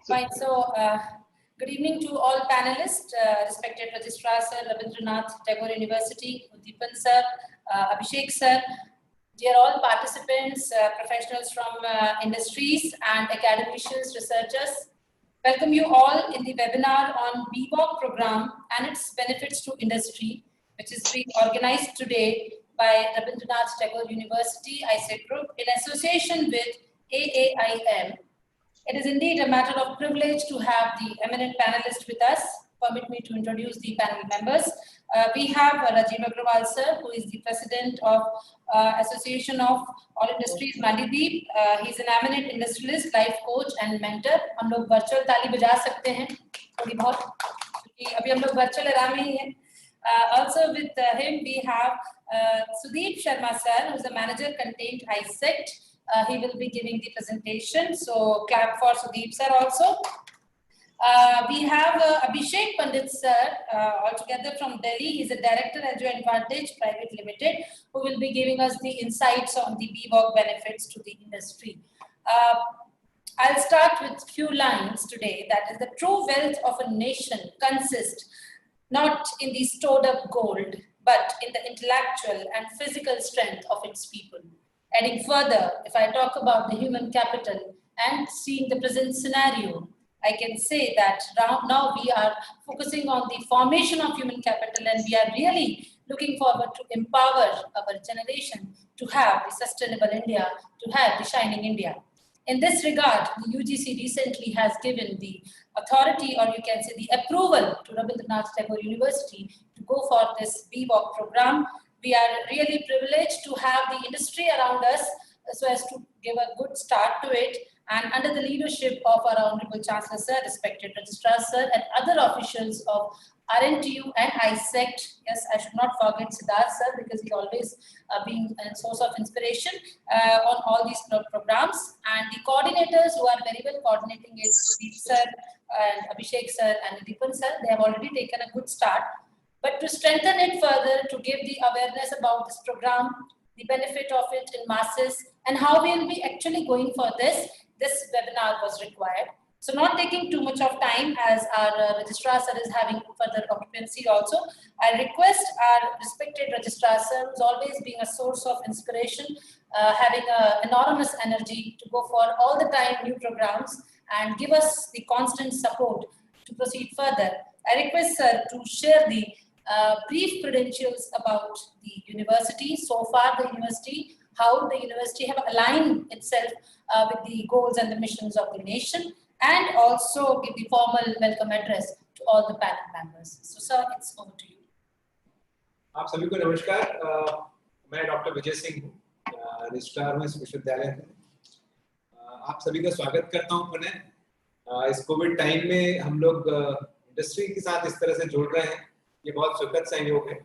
Fine. So, good evening to all panelists, respected Registrar Sir, Rabindranath Tagore University, Uddipan Sir, Abhishek Sir, dear all participants, professionals from industries and academicians, researchers. Welcome you all in the webinar on BVOC program and its benefits to industry, which is being organized today by Rabindranath Tagore University, ISET Group, in association with AAIM. It is indeed a matter of privilege to have the eminent panelists with us. Permit me to introduce the panel members. We have Rajiv Agrawal sir, who is the president of Association of All Industries Mandideep. He's an eminent industrialist, life coach and mentor. हम लोग virtual ताली बजा सकते हैं थोड़ी बहुत क्योंकि अभी हम लोग virtual era में ही हैं. Also with him we have Sudeep Sharma sir, who is a manager contained ISET. He will be giving the presentation, so clap for Sudeep sir also. We have Abhishek Pandit sir, altogether from Delhi. He's a director at Agio Advantage Private Limited, who will be giving us the insights on the BVOC benefits to the industry. I'll start with few lines today. That is, the true wealth of a nation consists not in the stored up gold, but in the intellectual and physical strength of its people. Adding further, if I talk about the human capital and seeing the present scenario, I can say that now we are focusing on the formation of human capital, and we are really looking forward to empower our generation to have a sustainable India, to have the shining India. In this regard, the UGC recently has given the authority, or you can say the approval, to Rabindranath Tagore University to go for this BVOC program. We are really privileged to have the industry around us so as to give a good start to it, and under the leadership of our Honorable Chancellor Sir, respected Registrar Sir, and other officials of RNTU and ISET. Yes, I should not forget Siddharth Sir, because he's always been a source of inspiration on all these programs, and the coordinators who are very well coordinating it, Sudeep Sir and Abhishek Sir and Uddipan Sir. They have already taken a good start. But to strengthen it further, to give the awareness about this program, the benefit of it in masses, and how we will be actually going for this webinar was required. So not taking too much of time, as our Registrar Sir is having further occupancy also, I request our respected Registrar Sir, who's always being a source of inspiration, having an enormous energy to go for all the time new programs and give us the constant support to proceed further. I request Sir to share the brief credentials about the university, so far the university, how the university have aligned itself with the goals and the missions of the nation, and also give the formal welcome address to all the panel members. So sir, it's over to you. आप सभी को नमस्कार. मैं doctor Vijay Singh हूँ, registrar हूँ इस विश्वविद्यालय में. आप सभी का स्वागत करता हूँ पुनः. इस कोविड टाइम में हम लोग इंडस्ट्री के साथ इस तरह से जुड़ रहे हैं, ये बहुत सुखद संयोग है.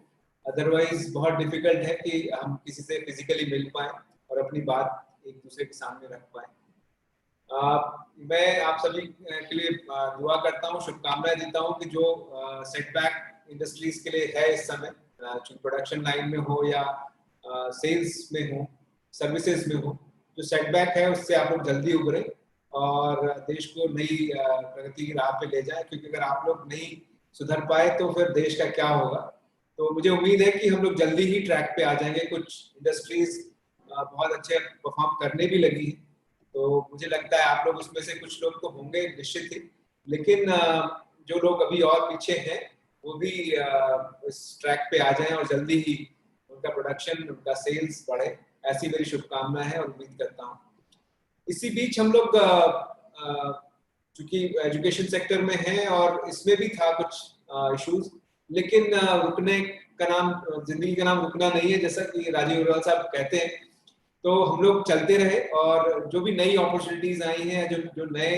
अदरवाइज बहुत डिफिकल्ट है कि हम किसी से फिजिकली मिल पाएं और अपनी बात एक दूसरे के सामने रख पाएं. मैं आप सभी के लिए दुआ करता हूं, शुभकामनाएं देता हूं कि जो सेटबैक इंडस्ट्रीज के लिए है इस समय, प्रोडक्शन लाइन में हो या सेल्स में हो, सर्विसेज में हो, जो सेटबैक है उससे आप लोग जल्दी उभरें और देश को नई प्रगति की राह पे ले जाएं. क्योंकि अगर आप लोग नहीं सुधर पाए तो फिर देश का क्या होगा. तो मुझे उम्मीद है कि हम लोग जल्दी ही ट्रैक पे आ जाएंगे. कुछ इंडस्ट्रीज बहुत अच्छे परफॉर्म करने भी लगी हैं, तो मुझे लगता है आप लोग उसमें से कुछ लोग तो होंगे निश्चित ही, लेकिन जो लोग अभी और पीछे हैं वो भी इस ट्रैक पे आ जाएं और जल्दी ही उनका प्रोडक्शन, उनका सेल्स बढ़े. ऐसी मेरी शुभकामना है और उम्मीद करता हूँ. इसी बीच हम लोग चूंकि एजुकेशन सेक्टर में हैं और इसमें भी था कुछ इश्यूज, लेकिन रुकने का नाम, जिंदगी का नाम रुकना नहीं है, जैसा कि राजीव अग्रवाल साहब कहते हैं. तो हम लोग चलते रहे और जो भी नई अपॉर्चुनिटीज आई हैं, जो नए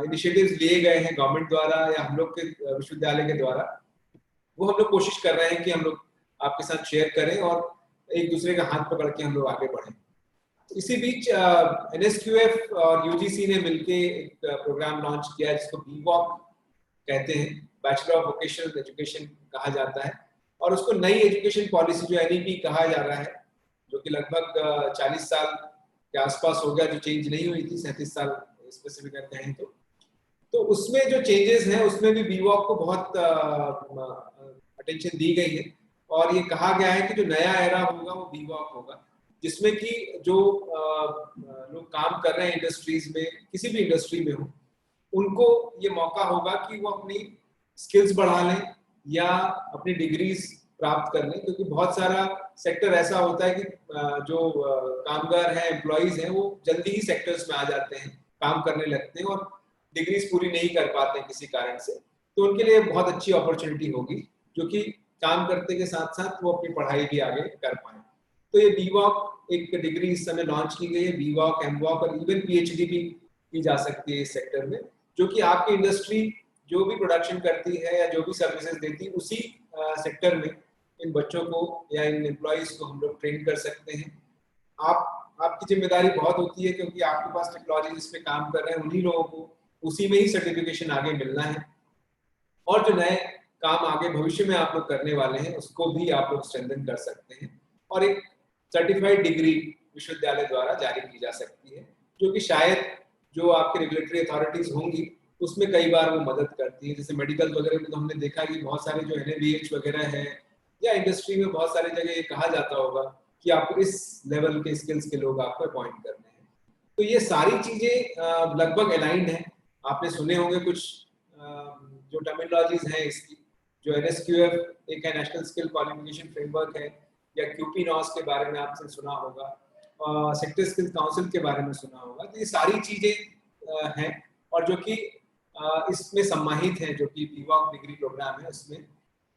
इनिशिएटिव्स लिए गए हैं गवर्नमेंट द्वारा या हम लोग के विश्वविद्यालय के द्वारा, वो हम लोग कोशिश कर रहे हैं कि हम लोग आपके साथ शेयर करें और एक दूसरे का हाथ पकड़ के हम लोग आगे बढ़ें. इसी बीच NSQF और UGC ने मिलके एक प्रोग्राम लॉन्च किया जिसको BVOC कहते हैं, बैचलर ऑफ वोकेशनल एजुकेशन कहा जाता है, और उसको नई एजुकेशन पॉलिसी जो NEP कहा जा रहा है, जो कि लगभग 40 साल के आसपास हो गया, जो चेंज नहीं हुई थी, 37 साल स्पेसिफिक कहें तो उसमें जो चेंजेस हैं उसमें भी बीवॉक को बहुत अटेंशन दी गई है और ये कहा गया है कि जो नया एरा होगा वो बीवॉक होगा, जिसमें कि जो लोग काम कर रहे हैं इंडस्ट्रीज में, किसी भी इंडस्ट्री में हो, उनको ये मौका होगा कि वो अपनी स्किल्स बढ़ा लें या अपनी डिग्रीज प्राप्त कर लें, क्योंकि बहुत सारा सेक्टर ऐसा होता है कि जो कामगार हैं, एम्प्लॉइज हैं, वो जल्दी ही सेक्टर्स में आ जाते हैं, काम करने लगते हैं और डिग्रीज पूरी नहीं कर पाते हैं किसी कारण से, तो उनके लिए बहुत अच्छी अपॉर्चुनिटी होगी जो कि काम करते के साथ साथ वो अपनी पढ़ाई भी आगे कर पाए। तो ये बीवॉक एक डिग्री इस समय लॉन्च की गई है, बीवॉक, एमवॉक और इवन पीएचडी भी की जा सकती है इस सेक्टर में, जो कि आपकी इंडस्ट्री जो भी प्रोडक्शन करती है या जो भी सर्विसेज देती है उसी सेक्टर में इन बच्चों को या इन एम्प्लॉइज को हम लोग ट्रेन कर सकते हैं। आपकी जिम्मेदारी बहुत होती है क्योंकि आपके पास टेक्नोलॉजी जिस पे काम कर रहे हैं उन्हीं लोगों को उसी में ही सर्टिफिकेशन आगे मिलना है, और जो नए काम आगे भविष्य में आप लोग करने वाले हैं उसको भी आप लोग स्ट्रेंथन कर सकते हैं और एक सर्टिफाइड डिग्री विश्वविद्यालय द्वारा जारी की जा सकती है, जो कि शायद जो आपके रेगुलेटरी अथॉरिटीज होंगी उसमें कई बार वो मदद करती है। जैसे मेडिकल वगैरह में तो हमने देखा कि बहुत सारे जो NABH वगैरह है या इंडस्ट्री में बहुत सारी जगह ये कहा जाता होगा कि आपको इस लेवल के स्किल्स के लोग आपको अपॉइंट करने हैं। तो ये सारी चीजें लगभग अलाइंड है। आपने सुने होंगे कुछ जो टर्मिनोलॉजीज हैं इसकी, जो NSQF एक है, नेशनल स्किल क्वालिफिकेशन फ्रेमवर्क है, या QP-NOS के बारे में आपने सुना होगा, सेक्टर स्किल काउंसिल के बारे में सुना होगा। तो ये सारी चीजें हैं और जो कि इसमें सम्मानित हैं, जो कि बीवॉक डिग्री प्रोग्राम है उसमें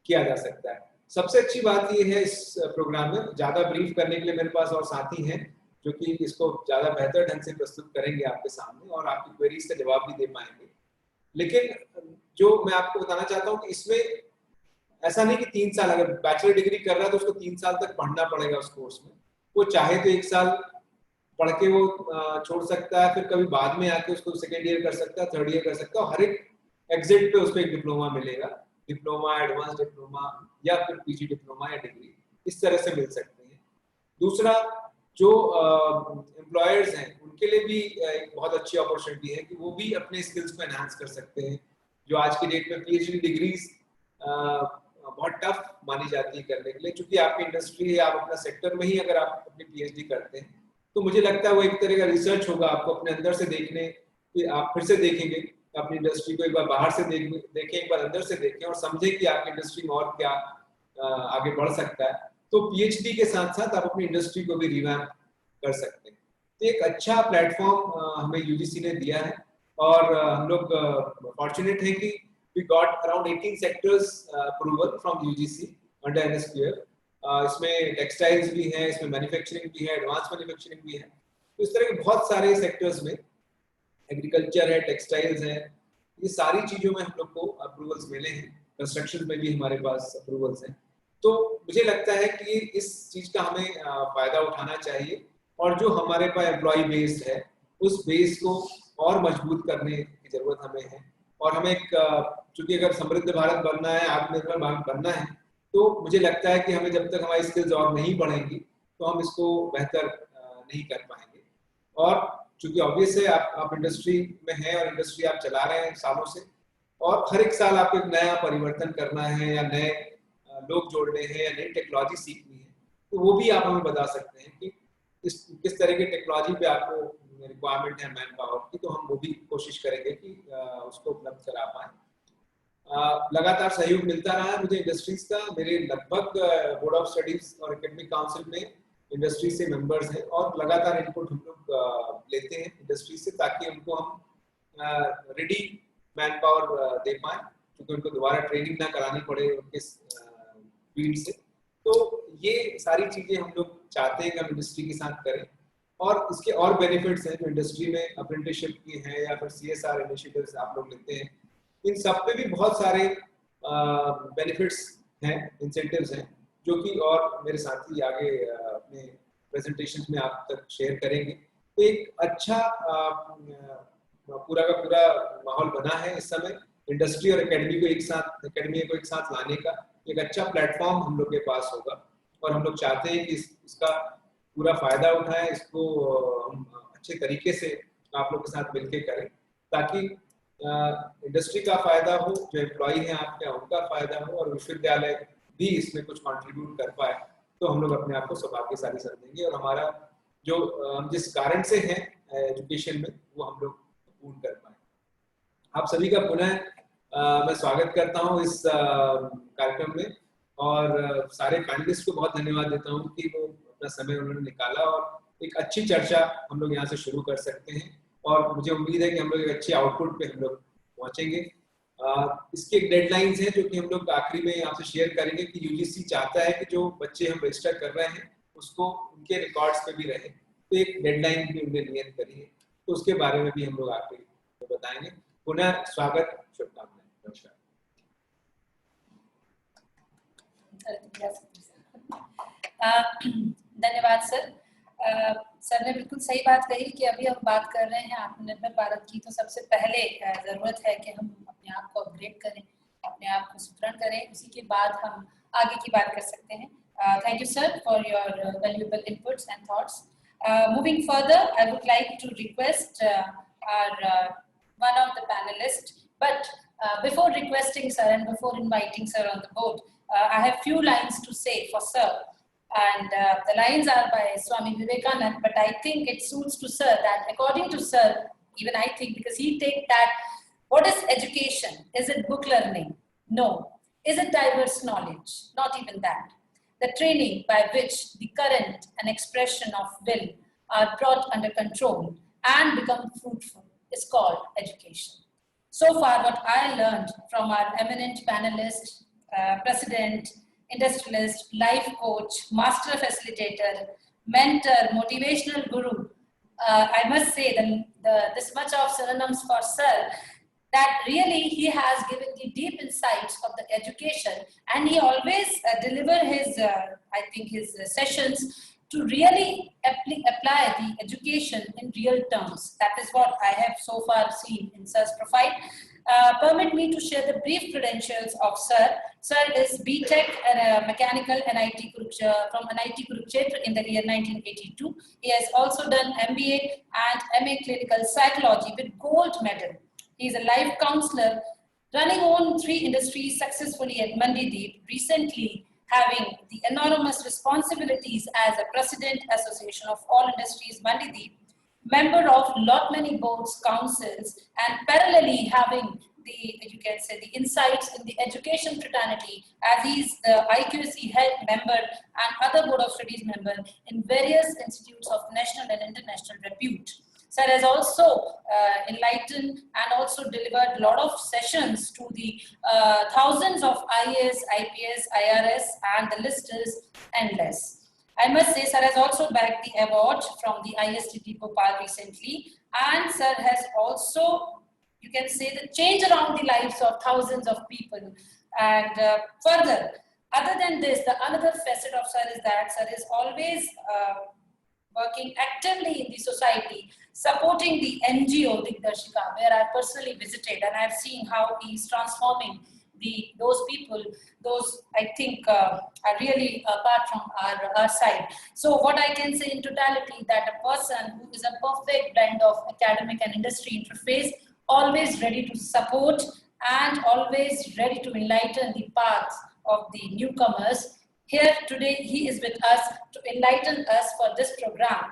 किया जा सकता है। सबसे अच्छी बात ये है इस प्रोग्राम में, ज्यादा ब्रीफ करने के लिए मेरे पास और साथी हैं जो कि इसको ज्यादा बेहतर ढंग से प्रस्तुत करेंगे आपके सामने और आपकी क्वेरीज का जवाब भी दे पाएंगे। लेकिन जो मैं आपको बताना चाहता हूँ कि इसमें ऐसा नहीं कि 3 साल, अगर बैचलर डिग्री कर रहा है तो उसको 3 साल तक पढ़ना पड़ेगा उस कोर्स में। वो चाहे तो 1 साल पढ़ के वो छोड़ सकता है, फिर कभी बाद में आके उसको सेकेंड ईयर कर सकता है, थर्ड ईयर कर सकता है, और हर एक एग्जिट पे उसको एक डिप्लोमा मिलेगा, डिप्लोमा, एडवांस डिप्लोमा या फिर PG डिप्लोमा या डिग्री इस तरह से मिल सकते हैं। दूसरा, जो एम्प्लॉयर्स हैं उनके लिए भी एक बहुत अच्छी अपॉर्चुनिटी है कि वो भी अपने स्किल्स को एनहांस कर सकते हैं। जो आज की डेट में PhD डिग्रीज बहुत टफ मानी जाती है करने के लिए, क्योंकि आपकी इंडस्ट्री है, आप अपना सेक्टर में ही अगर आप अपनी PhD करते हैं तो मुझे लगता है वो एक तरह का रिसर्च होगा, आपको अपने अंदर से देखने कि आप फिर से देखेंगे अपनी इंडस्ट्री को, एक बार बाहर से देखें, एक बार अंदर से देखें और समझें कि आपकी इंडस्ट्री में और क्या आगे बढ़ सकता है। तो PhD के साथ साथ आप अपनी इंडस्ट्री को भी रिवैम्प कर सकते हैं। तो एक अच्छा प्लेटफॉर्म हमें UGC ने दिया है और हम लोग फॉर्चुनेट हैं कि we got around 18 sectors approval from UGC under NSQF. इसमें टेक्सटाइल्स भी है, इसमें मैन्युफैक्चरिंग भी है, एडवांस मैन्युफैक्चरिंग भी है। तो इस तरह के बहुत सारे सेक्टर्स में, एग्रीकल्चर है, टेक्सटाइल्स है, ये सारी चीजों में हम लोग को अप्रूवल्स मिले हैं। कंस्ट्रक्शन में भी हमारे पास अप्रूवल्स हैं। तो मुझे लगता है कि इस चीज का हमें फायदा उठाना चाहिए और जो हमारे पास एम्प्लॉय बेस्ड है उस बेस को और मजबूत करने की जरूरत हमें है। और हमें चूंकि अगर समृद्ध भारत बनना है, आत्मनिर्भर भारत बनना है, तो मुझे लगता है कि हमें जब तक हमारी स्किल्स और नहीं बढ़ेंगी तो हम इसको बेहतर नहीं कर पाएंगे। और चूंकि ऑब्वियस है आप इंडस्ट्री में हैं और इंडस्ट्री आप चला रहे हैं सालों से, और हर एक साल आपको एक नया परिवर्तन करना है या नए लोग जोड़ने हैं या नई टेक्नोलॉजी सीखनी है, तो वो भी आप हमें बता सकते हैं कि किस तरह की टेक्नोलॉजी पे आपको रिक्वायरमेंट है मैन पावर की, तो हम वो भी कोशिश करेंगे कि उसको उपलब्ध करा पाए। लगातार सहयोग मिलता रहा है मुझे इंडस्ट्रीज का। मेरे लगभग बोर्ड ऑफ स्टडीज और एकेडमिक काउंसिल में इंडस्ट्री से मेंबर्स हैं और लगातार इनपुट हम लोग लेते हैं इंडस्ट्री से, ताकि उनको हम रेडी मैन पावर दे पाए, क्योंकि उनको दोबारा ट्रेनिंग ना करानी पड़े उनके फील्ड से। तो ये सारी चीजें हम लोग चाहते हैं कि हम इंडस्ट्री के साथ करें, और इसके और बेनिफिट्स हैं जो इंडस्ट्री में अप्रेंटिसशिप की हैं या फिर CSR इनिशिएटिव्स आप लोग लेते हैं, इन सब पे भी बहुत सारे बेनिफिट्स हैं, इंसेंटिव्स हैं, जो कि और मेरे साथी आगे अपने प्रेजेंटेशन में आप तक शेयर करेंगे। तो एक अच्छा पूरा का पूरा माहौल बना है इस समय इंडस्ट्री और एकेडमी को एक साथ लाने का। एक अच्छा प्लेटफॉर्म हम लोग के पास होगा और हम लोग चाहते हैं कि इसका पूरा फायदा उठाएं, इसको हम अच्छे तरीके से आप लोग के साथ मिलकर करें, ताकि इंडस्ट्री का फायदा हो, जो एम्प्लॉय हैं आपके उनका फायदा हो, और विश्वविद्यालय भी इसमें कुछ कंट्रीब्यूट कर पाए, तो हम लोग अपने आप को सौभाग्यशाली समझेंगे और हमारा जो हम जिस कारण से हैं एजुकेशन में, वो हम लोग पूर्ण कर पाए। आप सभी का पुनः मैं स्वागत करता हूँ इस कार्यक्रम में, और सारे पैनलिस्ट को बहुत धन्यवाद देता हूँ कि वो अपना समय उन्होंने निकाला और एक अच्छी चर्चा हम लोग यहाँ से शुरू कर सकते हैं, और मुझे उम्मीद है कि हम लोग एक अच्छे आउटपुट पे हम लोग पहुंचेंगे। इसके डेडलाइंस हैं जो कि हम लोग आखिरी में आपसे शेयर करेंगे कि यूजीसी चाहता है कि जो बच्चे हम रजिस्टर कर रहे हैं उसको उनके रिकॉर्ड्स पे भी रहे, तो एक डेडलाइन भी उन्हें नियत करिए, तो उसके बारे में भी हम लोग आखिरी में बताएंगे। पुनः स्वागत, शुभकामनाएं, नमस्कार। धन्यवाद सर। सर ने बिल्कुल सही बात कही कि अभी हम बात कर रहे हैं आत्मनिर्भर भारत की, तो सबसे पहले जरूरत है कि हम अपने आप को अपग्रेड करें, अपने आप को सुदृढ़ करें, उसी के बाद हम आगे की बात कर सकते हैं। Thank you sir for your valuable inputs and thoughts. Moving further, I would like to request our one of the panelists, but before requesting sir and before inviting sir on the board, I have few lines to say for sir. And the lines are by Swami Vivekanand, but I think it suits to sir that according to sir, even I think, because he take that, what is education? Is it book learning? No. Is it diverse knowledge? Not even that. The training by which the current and expression of will are brought under control and become fruitful is called education. So far, what I learned from our eminent panelist, president, industrialist, life coach, master facilitator, mentor, motivational guru, I must say this much of synonyms for sir, that really he has given the deep insights of the education, and he always deliver his, I think his sessions to really apply the education in real terms. That is what I have so far seen in sir's profile. Permit me to share the brief credentials of sir. Sir is BTech Mechanical NIT from NIT Kurukshetra in the year 1982. He has also done MBA and MA Clinical Psychology with gold medal. He is a life counselor, running on 3 industries successfully at Mandideep, recently having the enormous responsibilities as a President Association of All Industries Mandideep, member of lot many boards, councils, and parallelly having the, you can say, the insights in the education fraternity, as he is the IQAC head member and other board of studies member in various institutes of national and international repute. Sir has also enlightened and also delivered a lot of sessions to the thousands of IAS, IPS, IRS, and the list is endless. I must say, sir has also bagged the award from the ISTT Bhopal recently, and sir has also, you can say, the change around the lives of thousands of people. And further, other than this, the another facet of sir is that sir is always working actively in the society, supporting the NGO Digdarshika, where I personally visited, and I've seen how he is transforming those people, those I think are really apart from our side. So what I can say in totality, that a person who is a perfect blend of academic and industry interface, always ready to support and always ready to enlighten the paths of the newcomers. Here today, he is with us to enlighten us for this program.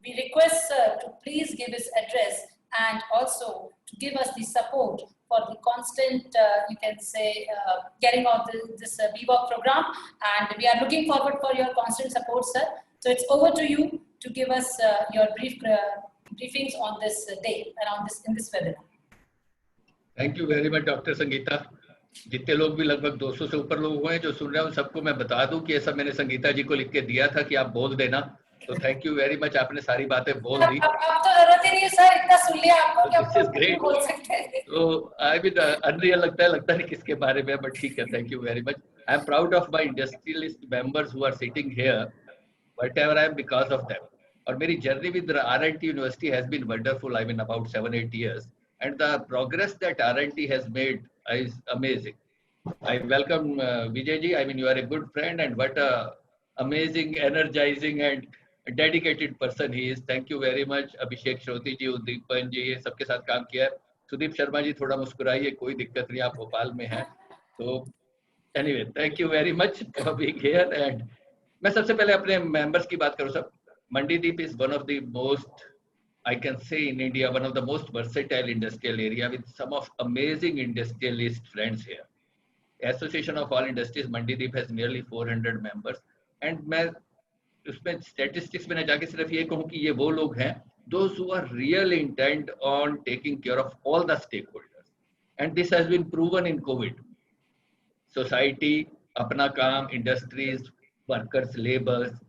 We request sir to please give his address and also to give us the support for the constant, you can say, getting of this BWOC program. And we are looking forward for your constant support, sir. So it's over to you to give us your brief briefings on this day and in this webinar. Thank you very much, Dr. Sangeeta. जितने लोग भी लगभग 200 से ऊपर लोग हुए हैं जो सुन रहे हैं, उन सबको मैं बता दूं कि ऐसा मैंने संगीता जी को लिख के दिया था कि आप बोल देना, तो थैंक यू वेरी मच, आपने सारी बातें बोल दी। अब तो जरूरत ही नहीं है सर, इतना सुन लिया आपको कि आप बोल सकते हैं। तो आई मीन अनरियल लगता है किसके बारे में, बट ठीक है, thank you very much. I am proud of my industrialist members who are sitting here, whatever I am, because of them. और मेरी journey with RNT university has been wonderful, I mean about 7-8 years, and the progress that RNT has made is amazing. I welcome Vijay ji. I mean, you are a good friend, and what a amazing, energizing, and dedicated person he is. Thank you very much. Abhishek Shrothi ji, Uddipan ji, सबके साथ काम किया है। सुदीप शर्मा जी थोड़ा मुस्कुराइए, कोई दिक्कत नहीं, आप भोपाल में हैं। तो anyway thank you very much for being here. And मैं सबसे पहले अपने मेंबर्स की बात करूं सब, Mandideep is one of the most, I can say in India, one of the most versatile industrial area with some of amazing industrialist friends here. Association of All Industries Mandideep has nearly 400 members, and मैं उसमें statistics में न जाके सिर्फ ये कहूँ कि ये वो लोग हैं those who are really intent on taking care of all the stakeholders, and this has been proven in COVID. Society, अपना काम, industries, workers, laborers,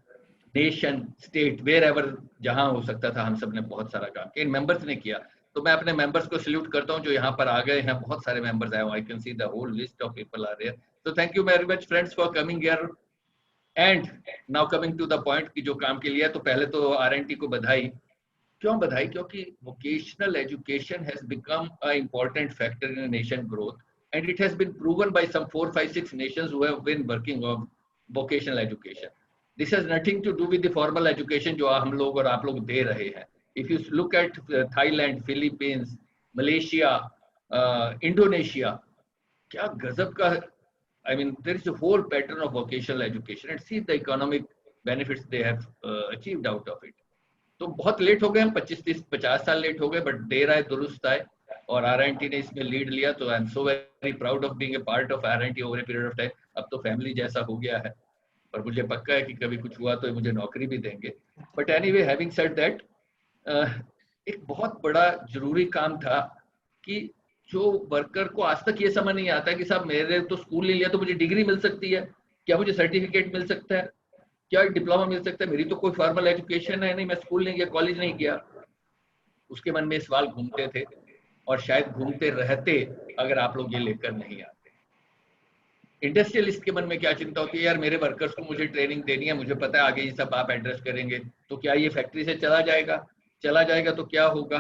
nation, state, wherever जहां हो सकता था, हम सब ने बहुत सारा काम किया, इन मेंबर्स ने किया। तो मैं अपने मेंबर्स को सल्यूट करता हूं जो यहाँ पर आ गए हैं, बहुत सारे मेंबर्स आए, I can see the whole list of people are there. So thank you very much friends for coming here. And now coming to the point कि जो काम के लिए, तो पहले तो आरएनटी को बधाई। क्यों बधाई? क्योंकि vocational education has become a important factor in nation growth, and it has been proven by some 4-5-6 nations who have been working on vocational education. This has nothing to do with the formal education जो हम लोग और आप लोग दे रहे हैं. If you look at Thailand, Philippines, Malaysia, Indonesia, क्या गजब का, I mean there is a whole pattern of vocational education, and see the economic benefits they have achieved out of it. तो बहुत लेट हो गए हम, 25-30-50 साल लेट हो गए, बट देर आए दुरुस्त आए, और RNT ने इसमें लीड लिया। तो I am so very proud of being a part of RNT over a period of time. अब तो फैमिली जैसा हो गया है, और मुझे पक्का है कि कभी कुछ हुआ तो मुझे नौकरी भी देंगे। But anyway, having said that, एक बहुत बड़ा जरूरी काम था कि जो वर्कर को आज तक ये समझ नहीं आता कि साहब मेरे तो स्कूल ले लिया तो मुझे डिग्री मिल सकती है क्या, मुझे सर्टिफिकेट मिल सकता है क्या, डिप्लोमा मिल सकता है, मेरी तो कोई फॉर्मल एजुकेशन है नहीं, मैं स्कूल नहीं गया, कॉलेज नहीं गया। उसके मन में सवाल घूमते थे, और शायद घूमते रहते अगर आप लोग ये लेकर नहीं आते। इंडस्ट्रियलिस्ट के मन में क्या चिंता होती है, यार मेरे वर्कर्स को मुझे ट्रेनिंग देनी है, मुझे पता है आगे ये सब आप एड्रेस करेंगे, तो क्या ये फैक्ट्री से चला जाएगा तो क्या होगा,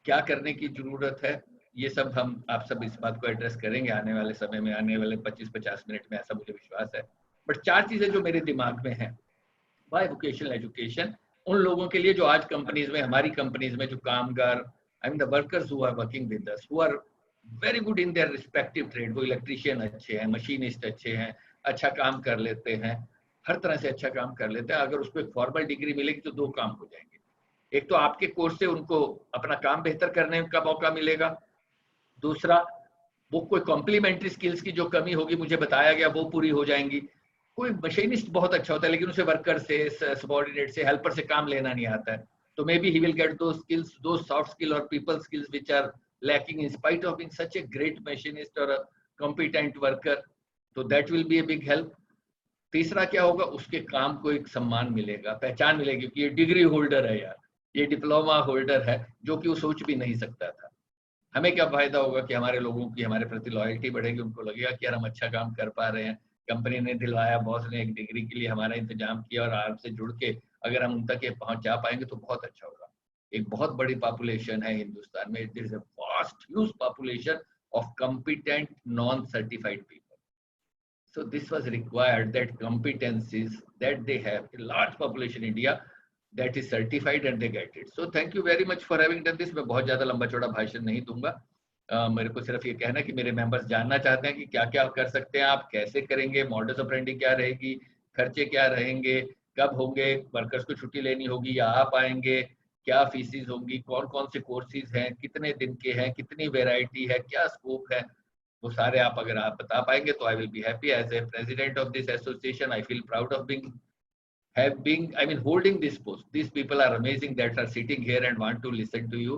क्या करने की जरूरत है, ये सब हम आप सब इस बात को एड्रेस करेंगे आने वाले समय में, आने वाले 25-50 मिनट में, ऐसा मुझे विश्वास है। बट 4 चीजें जो मेरे दिमाग में हैं, वाई वोकेशनल एजुकेशन उन लोगों के लिए जो आज कंपनीज में, हमारी कंपनीज में जो कामगार, I mean the workers who are working with us, who are very good in their respective trade, वो इलेक्ट्रीशियन अच्छे हैं, मशीनिस्ट अच्छे हैं, अच्छा काम कर लेते हैं, हर तरह से अच्छा काम कर लेते हैं। अगर उसको एक फॉर्मल डिग्री मिलेगी तो 2 काम हो जाएंगे, एक तो आपके कोर्स से उनको अपना काम बेहतर करने का मौका मिलेगा, दूसरा वो कोई कॉम्प्लीमेंट्री स्किल्स की जो कमी होगी, मुझे बताया गया, वो पूरी हो जाएंगी। कोई मशीनिस्ट बहुत अच्छा होता है लेकिन उसे वर्कर से, सबऑर्डिनेट से, हेल्पर से काम लेना नहीं आता है, तो maybe he will get दो स्किल्स, दो सॉफ्ट स्किल और people skills which are lacking in spite of being such a great machinist or a competent worker, so that will be a big help. तीसरा क्या होगा, उसके काम को एक सम्मान मिलेगा, पहचान मिलेगी कि ये डिग्री होल्डर है यार, ये डिप्लोमा होल्डर है, जो कि वो सोच भी नहीं सकता था। हमें क्या फायदा होगा कि हमारे लोगों की हमारे प्रति लॉयल्टी बढ़ेगी, उनको लगेगा कि यार हम अच्छा काम कर पा रहे हैं, कंपनी ने दिलवाया, बॉस ने एक डिग्री के लिए हमारा इंतजाम किया, और आपसे जुड़ के अगर हम उन तक ये पहुंचा पाएंगे तो बहुत अच्छा होगा। एक बहुत बड़ी पॉपुलेशन है हिंदुस्तान में, there is a vast huge population of competent non certified people, so this was required, that competencies that they have, a large population in India that is certified and they get it. So thank you very much for having done this. मैं बहुत ज्यादा लंबा चौड़ा भाषण नहीं दूंगा, मेरे को सिर्फ ये कहना है कि मेरे मेंबर्स जानना चाहते हैं कि क्या क्या कर सकते हैं आप, कैसे करेंगे, मॉडस ऑपरेंडी क्या रहेगी, खर्चे क्या रहेंगे, कब होंगे, वर्कर्स को छुट्टी लेनी होगी या आप आएंगे, क्या फीसिस होंगी, कौन कौन से कोर्सेज हैं, कितने दिन के हैं, कितनी वेराइटी है, क्या स्कोप है, वो सारे आप अगर आप बता पाएंगे तो I will be happy. As a president of this association I feel proud of holding this post. These people are amazing that are sitting here and want to listen to you.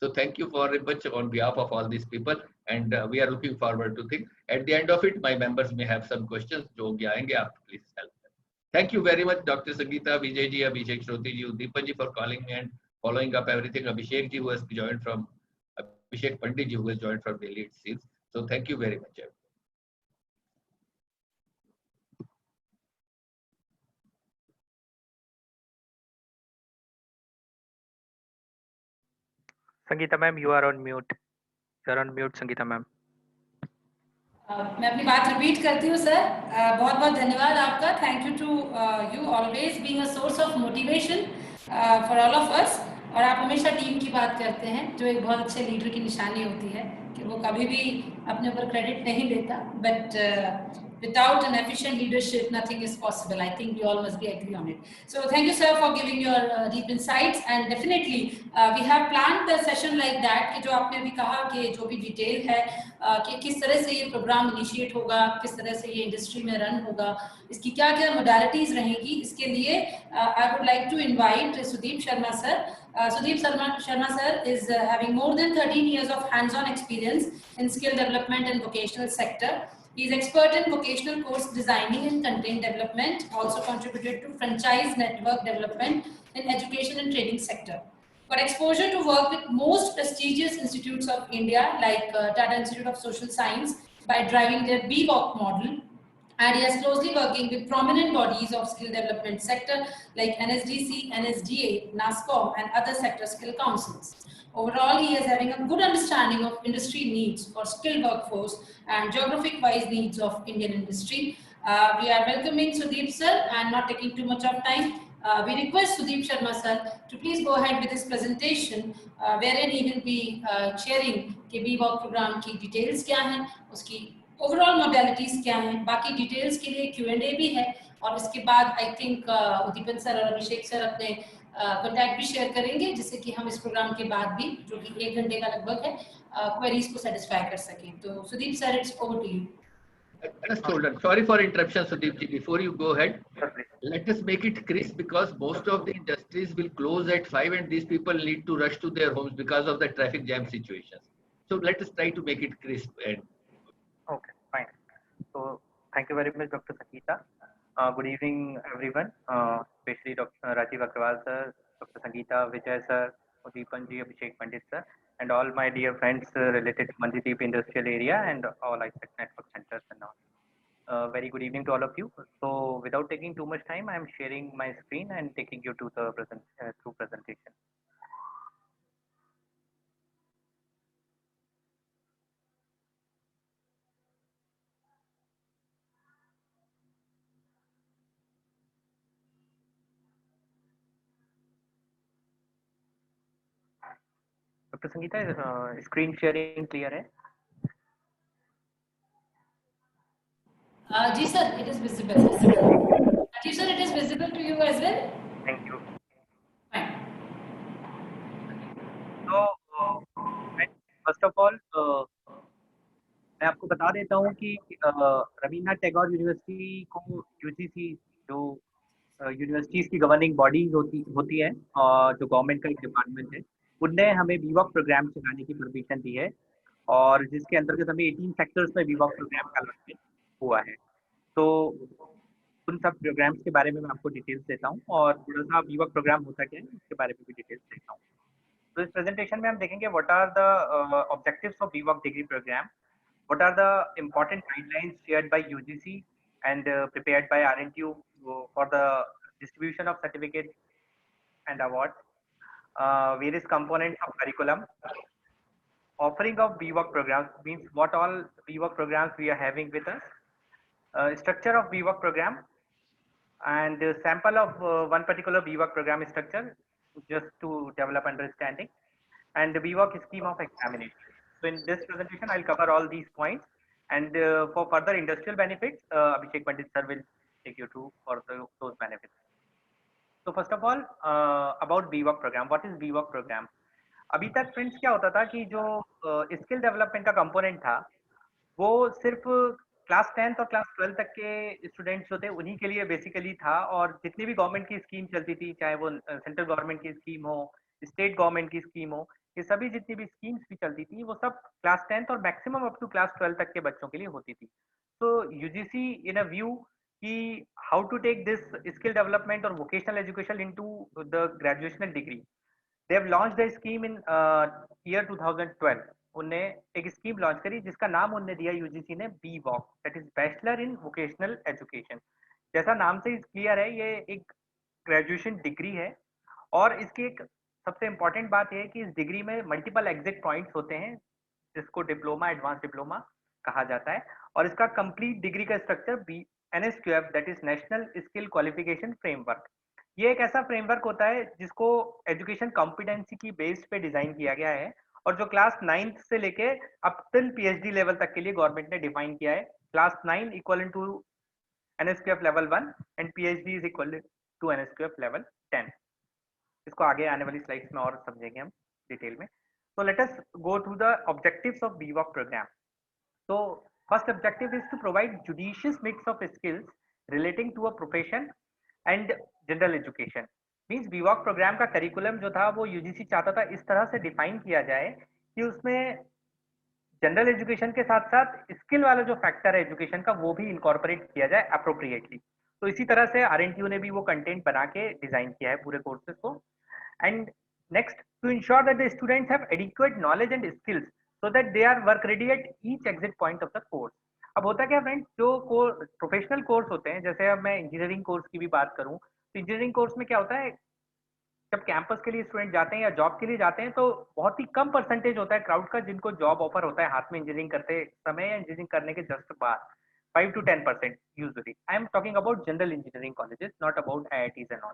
So thank you very much on behalf of all these people, and we are looking forward to think. At the end of it, my members may have some questions. जो आएंगे आप please help them. Thank you very much, Dr. Sangeeta, Vijay ji, Abhishek Shruti ji, Udipan ji for calling me and following up everything. Abhishek ji who has joined from Abhishek Pandit ji who has joined from Delhi it seems. So thank you very much. Sangeeta ma'am, you are on mute. You are on mute, Sangeeta ma'am. मैं अपनी बात repeat करती हूँ sir. बहुत बहुत धन्यवाद आपका। Thank you to you always being a source of motivation for all of us. और आप हमेशा टीम की बात करते हैं, जो एक बहुत अच्छे लीडर की निशानी होती है कि वो कभी भी अपने ऊपर क्रेडिट नहीं लेता, but without an efficient leadership nothing is possible. I think we all must be agree on it. So thank you sir for giving your deep insights, and definitely we have planned the session like that कि जो आपने अभी कहा कि जो भी detail है कि किस तरह से ये प्रोग्राम इनिशिएट होगा, किस तरह से ये इंडस्ट्री में रन होगा, इसकी क्या क्या मोडालिटीज रहेंगी, इसके लिए I would like to invite Sudeep Sharma sir. Sudeep Sharma sir is having more than 13 years of hands-on experience in skill development and vocational sector. He is expert in vocational course designing and content development, also contributed to franchise network development in education and training sector. Got exposure to work with most prestigious institutes of India like Tata Institute of Social Science by driving their BVOC model, and he is closely working with prominent bodies of skill development sector like NSDC, NSDA, NASCOM and other sector skill councils. Overall, he is having a good understanding of industry needs for skilled workforce and geographic-wise needs of Indian industry. We are welcoming Sudeep sir and not taking too much of time. We request Sudeep Sharma sir to please go ahead with his presentation, wherein he will be sharing के BVOC program की details क्या हैं, उसकी overall modalities क्या हैं, बाकी details के लिए Q&A भी है, और इसके बाद आई थिंक उद्दीपन सर और अभिषेक सर अपने कॉन्टैक्ट भी शेयर करेंगे, जिससे कि हम इस प्रोग्राम के बाद भी, जो कि 1 घंटे का लगभग है, क्वेरीज को सेटिस्फाई कर सकें. तो Sudeep sir, it's over to you. Just hold on. Sorry for interruption, Sudeep ji. Before you go ahead, let us make it crisp because most of the industries will close at 5 and these people need to rush to their homes because of the traffic jam situations. So let us try to make it crisp. And Okay, fine. So thank you very much, Dr. Sangeeta. Good evening, everyone, especially Dr. Rajiv Agrawal sir, Dr. Sangeeta, Vijay sir, Uddipan ji, Abhishek Pandit sir, and all my dear friends related to Mandideep industrial area and all ISEC network centers and all. Very good evening to all of you. So without taking too much time, I am sharing my screen and taking you to the through presentation. Dr. Sangeeta, screen sharing clear है? जी sir, it is visible. Rajiv sir, it is visible to you as well? Thank you. Fine. So first of all, मैं आपको बता देता हूँ कि Rabindranath Tagore university को UGC जो universities की गवर्निंग बॉडी होती है और जो गवर्नमेंट का एक डिपार्टमेंट है, उनने हमें बीवॉक प्रोग्राम चलाने की परमिशन दी है, और जिसके अंतर्गत हमें 18 सेक्टर्स में बीवॉक प्रोग्राम का अलॉटमेंट हुआ है. तो उन सब प्रोग्राम्स के बारे में मैं आपको डिटेल्स देता हूँ और थोड़ा सा बीवॉक प्रोग्राम होता क्या है उसके बारे में भी डिटेल्स देता हूँ. तो इस प्रेजेंटेशन में हम देखेंगे what are the objectives of B Voc degree programme, what are the important guidelines shared by UGC and prepared by RNTU for the distribution of certificates and awards, various components of curriculum, offering of BVOC programs means what all BVOC programs we are having with us, structure of BVOC program, and sample of one particular BVOC program structure just to develop understanding, and the BVOC scheme of examination. So in this presentation, I'll cover all these points, and for further industrial benefits, Abhishek Pandit sir will take you through for those benefits. So first of all, about BVOC program. What is BVOC program? अभी तक friends क्या होता था कि जो skill development का component था वो सिर्फ क्लास 10th और क्लास 12 तक के स्टूडेंट्स जो थे उन्हीं के लिए बेसिकली था, और जितनी भी गवर्नमेंट की स्कीम चलती थी, चाहे वो सेंट्रल गवर्नमेंट की स्कीम हो, स्टेट गवर्नमेंट की स्कीम हो, ये सभी जितनी भी स्कीम्स भी चलती थी वो सब क्लास 10th और मैक्सिमम अप टू क्लास 12 तक के बच्चों के लिए होती थी. तो यूजीसी इन अ व्यू कि how to take this skill development और vocational education into the graduational degree, they have launched a scheme in year 2012. उनने एक स्कीम लॉन्च करी जिसका नाम उनने दिया यूजीसी ने BVOC, that is bachelor in vocational education. जैसा नाम से क्लियर है, ये एक ग्रेजुएशन डिग्री है, और इसकी एक सबसे इंपॉर्टेंट बात यह है कि इस डिग्री में मल्टीपल एग्जिट पॉइंट्स होते हैं जिसको डिप्लोमा, एडवांस डिप्लोमा कहा जाता है, और इसका कंप्लीट डिग्री का structure NSQF that is national skill qualification framework, ये एक ऐसा फ्रेमवर्क होता है जिसको एजुकेशन कॉम्पिटेंसी की बेस पे डिजाइन किया गया है, और जो क्लास 9th से लेके अप टिल पीएचडी लेवल तक के लिए गवर्नमेंट ने डिफाइन किया है। Class 9 equal to NSQF level 1 and PhD is equal to NSQF level 10। इसको आगे आने वाली स्लाइड्स में और समझेंगे हम डिटेल में। So let us go to the objectives of BWOC program. So first objective is to provide judicious mix of skills relating to a profession and general education. Means BWOC program का curriculum जो था वो UGC चाहता था इस तरह से define किया जाए कि उसमें जनरल एजुकेशन के साथ साथ स्किल वाला जो फैक्टर है एजुकेशन का वो भी इनकॉर्पोरेट किया जाए अप्रोप्रिएटली। तो इसी तरह से RNTU ने भी वो कंटेंट बना के डिजाइन किया है पूरे कोर्सेज को। And next, to ensure that the students have adequate knowledge and skills so that they are work ready at each exit point of the course. अब होता क्या फ्रेंड्स, जो प्रोफेशनल कोर्स होते हैं, जैसे अब मैं इंजीनियरिंग कोर्स की भी बात करूं तो इंजीनियरिंग कोर्स में क्या होता है, जब कैंपस के लिए स्टूडेंट जाते हैं या जॉब के लिए जाते हैं तो बहुत ही कम परसेंटेज होता है क्राउड का जिनको जॉब ऑफर होता है हाथ में इंजीनियरिंग करते समय या इंजीनियरिंग करने के जस्ट बाद। 5 to 10% usually. I am talking about general engineering colleges, not about IITs and all.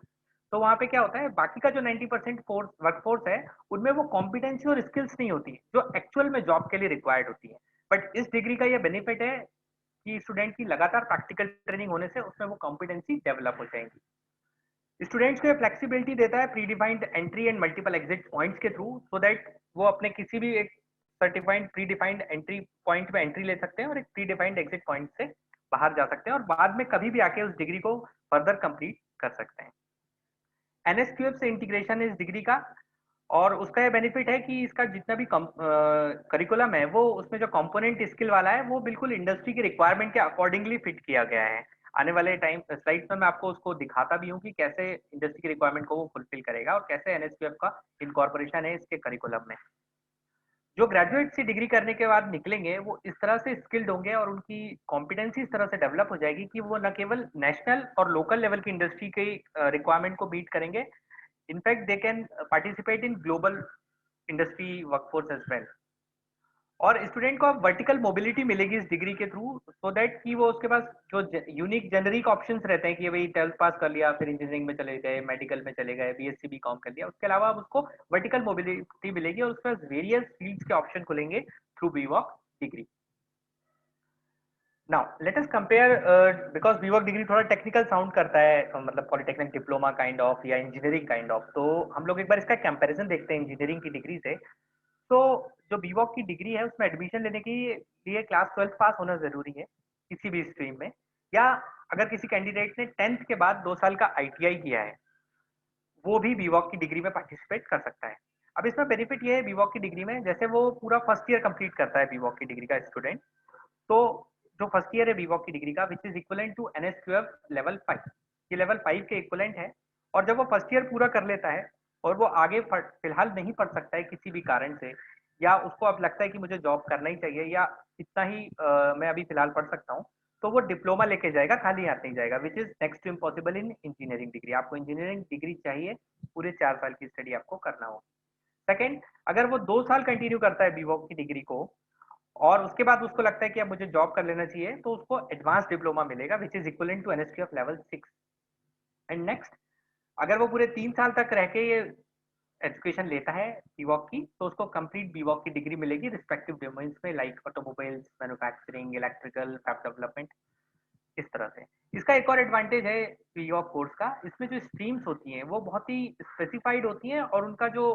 तो वहाँ पे क्या होता है, बाकी का जो 90% फोर्स वर्कफोर्स है उनमें वो कॉम्पिटेंसी और स्किल्स नहीं होती जो एक्चुअल में जॉब के लिए रिक्वायर्ड होती है। बट इस डिग्री का ये बेनिफिट है कि स्टूडेंट की लगातार प्रैक्टिकल ट्रेनिंग होने से उसमें वो कॉम्पिटेंसी डेवलप हो जाएंगी। स्टूडेंट्स को ये फ्लेक्सिबिलिटी देता है pre defined entry and multiple exit points के थ्रू, सो दैट वो अपने किसी भी एक certified pre defined entry point में एंट्री ले सकते हैं और एक प्री डिफाइंड एग्जिट पॉइंट से बाहर जा सकते हैं और बाद में कभी भी आके उस डिग्री को फर्दर कंप्लीट कर सकते हैं। NSQF से इंटीग्रेशन इस डिग्री का, और उसका ये बेनिफिट है कि इसका जितना भी करिकुलम है वो उसमें जो कंपोनेंट स्किल वाला है वो बिल्कुल इंडस्ट्री की रिक्वायरमेंट के अकॉर्डिंगली फिट किया गया है। आने वाले टाइम स्लाइड्स में मैं आपको उसको दिखाता भी हूँ कि कैसे इंडस्ट्री की रिक्वायरमेंट को वो फुलफिल करेगा और कैसे NSQF का इनकॉर्पोरेशन है इसके करिकुलम में। जो ग्रेजुएट से डिग्री करने के बाद निकलेंगे वो इस तरह से स्किल्ड होंगे और उनकी कॉम्पिटेंसी इस तरह से डेवलप हो जाएगी कि वो न केवल नेशनल और लोकल लेवल की इंडस्ट्री की रिक्वायरमेंट को मीट करेंगे, in fact they can participate in global industry workforce as well. और स्टूडेंट को अब वर्टिकल मोबिलिटी मिलेगी इस डिग्री के थ्रू, सो दैट कि वो उसके पास जो यूनिक जेनरिक ऑप्शंस रहते हैं कि भाई 12th पास कर लिया फिर इंजीनियरिंग में चले गए, मेडिकल में चले गए, BSc BCom कर लिया, उसके अलावा अब उसको वर्टिकल मोबिलिटी मिलेगी और उसके पास वेरियस फील्ड्स के ऑप्शन खुलेंगे through BWOC degree. Now let us compare, because BWOC degree थोड़ा टेक्निकल साउंड करता है, मतलब पॉलिटेक्निक डिप्लोमा काइंड ऑफ या इंजीनियरिंग काइंड ऑफ, तो हम लोग एक बार इसका कंपैरिजन देखते हैं इंजीनियरिंग की डिग्री से। तो जो BWOC की डिग्री है उसमें एडमिशन लेने के लिए क्लास 12th पास होना जरूरी है किसी भी स्ट्रीम में, या अगर किसी कैंडिडेट ने 10th के बाद 2 साल का ITI किया है वो भी BWOC की डिग्री में पार्टिसिपेट कर सकता है। अब इसमें बेनिफिट ये है BWOC की डिग्री में, जैसे वो पूरा फर्स्ट ईयर कंप्लीट करता है BWOC की डिग्री का स्टूडेंट, तो जो फर्स्ट ईयर है BWOC की डिग्री का which is equivalent to NSQF level 5, ये लेवल 5 के इक्वलेंट है। और जब वो फर्स्ट ईयर पूरा कर लेता है और वो आगे फिलहाल नहीं पढ़ सकता है किसी भी कारण से, या उसको अब लगता है कि मुझे जॉब करना ही चाहिए या इतना ही मैं अभी फिलहाल पढ़ सकता हूँ, तो वो डिप्लोमा लेके जाएगा, खाली हाथ नहीं जाएगा, which is next to impossible in engineering degree. आपको इंजीनियरिंग डिग्री चाहिए, पूरे 4 साल की स्टडी आपको करना हो। सेकेंड, अगर वो 2 साल कंटिन्यू करता है BWOC की डिग्री को और उसके बाद उसको लगता है कि अब मुझे जॉब कर लेना चाहिए, तो उसको एडवांस डिप्लोमा मिलेगा which is equivalent to NSQF level 6। And next, अगर वो पूरे 3 साल तक रह के ये एजुकेशन लेता है BWOC की, तो उसको कंप्लीट BWOC की डिग्री मिलेगी रिस्पेक्टिव डोमेन्स में, like automobiles, manufacturing, electrical, web development, इस तरह से। इसका एक और एडवांटेज है BWOC कोर्स का, इसमें जो स्ट्रीम्स होती हैं वो बहुत ही स्पेसिफाइड होती हैं और उनका जो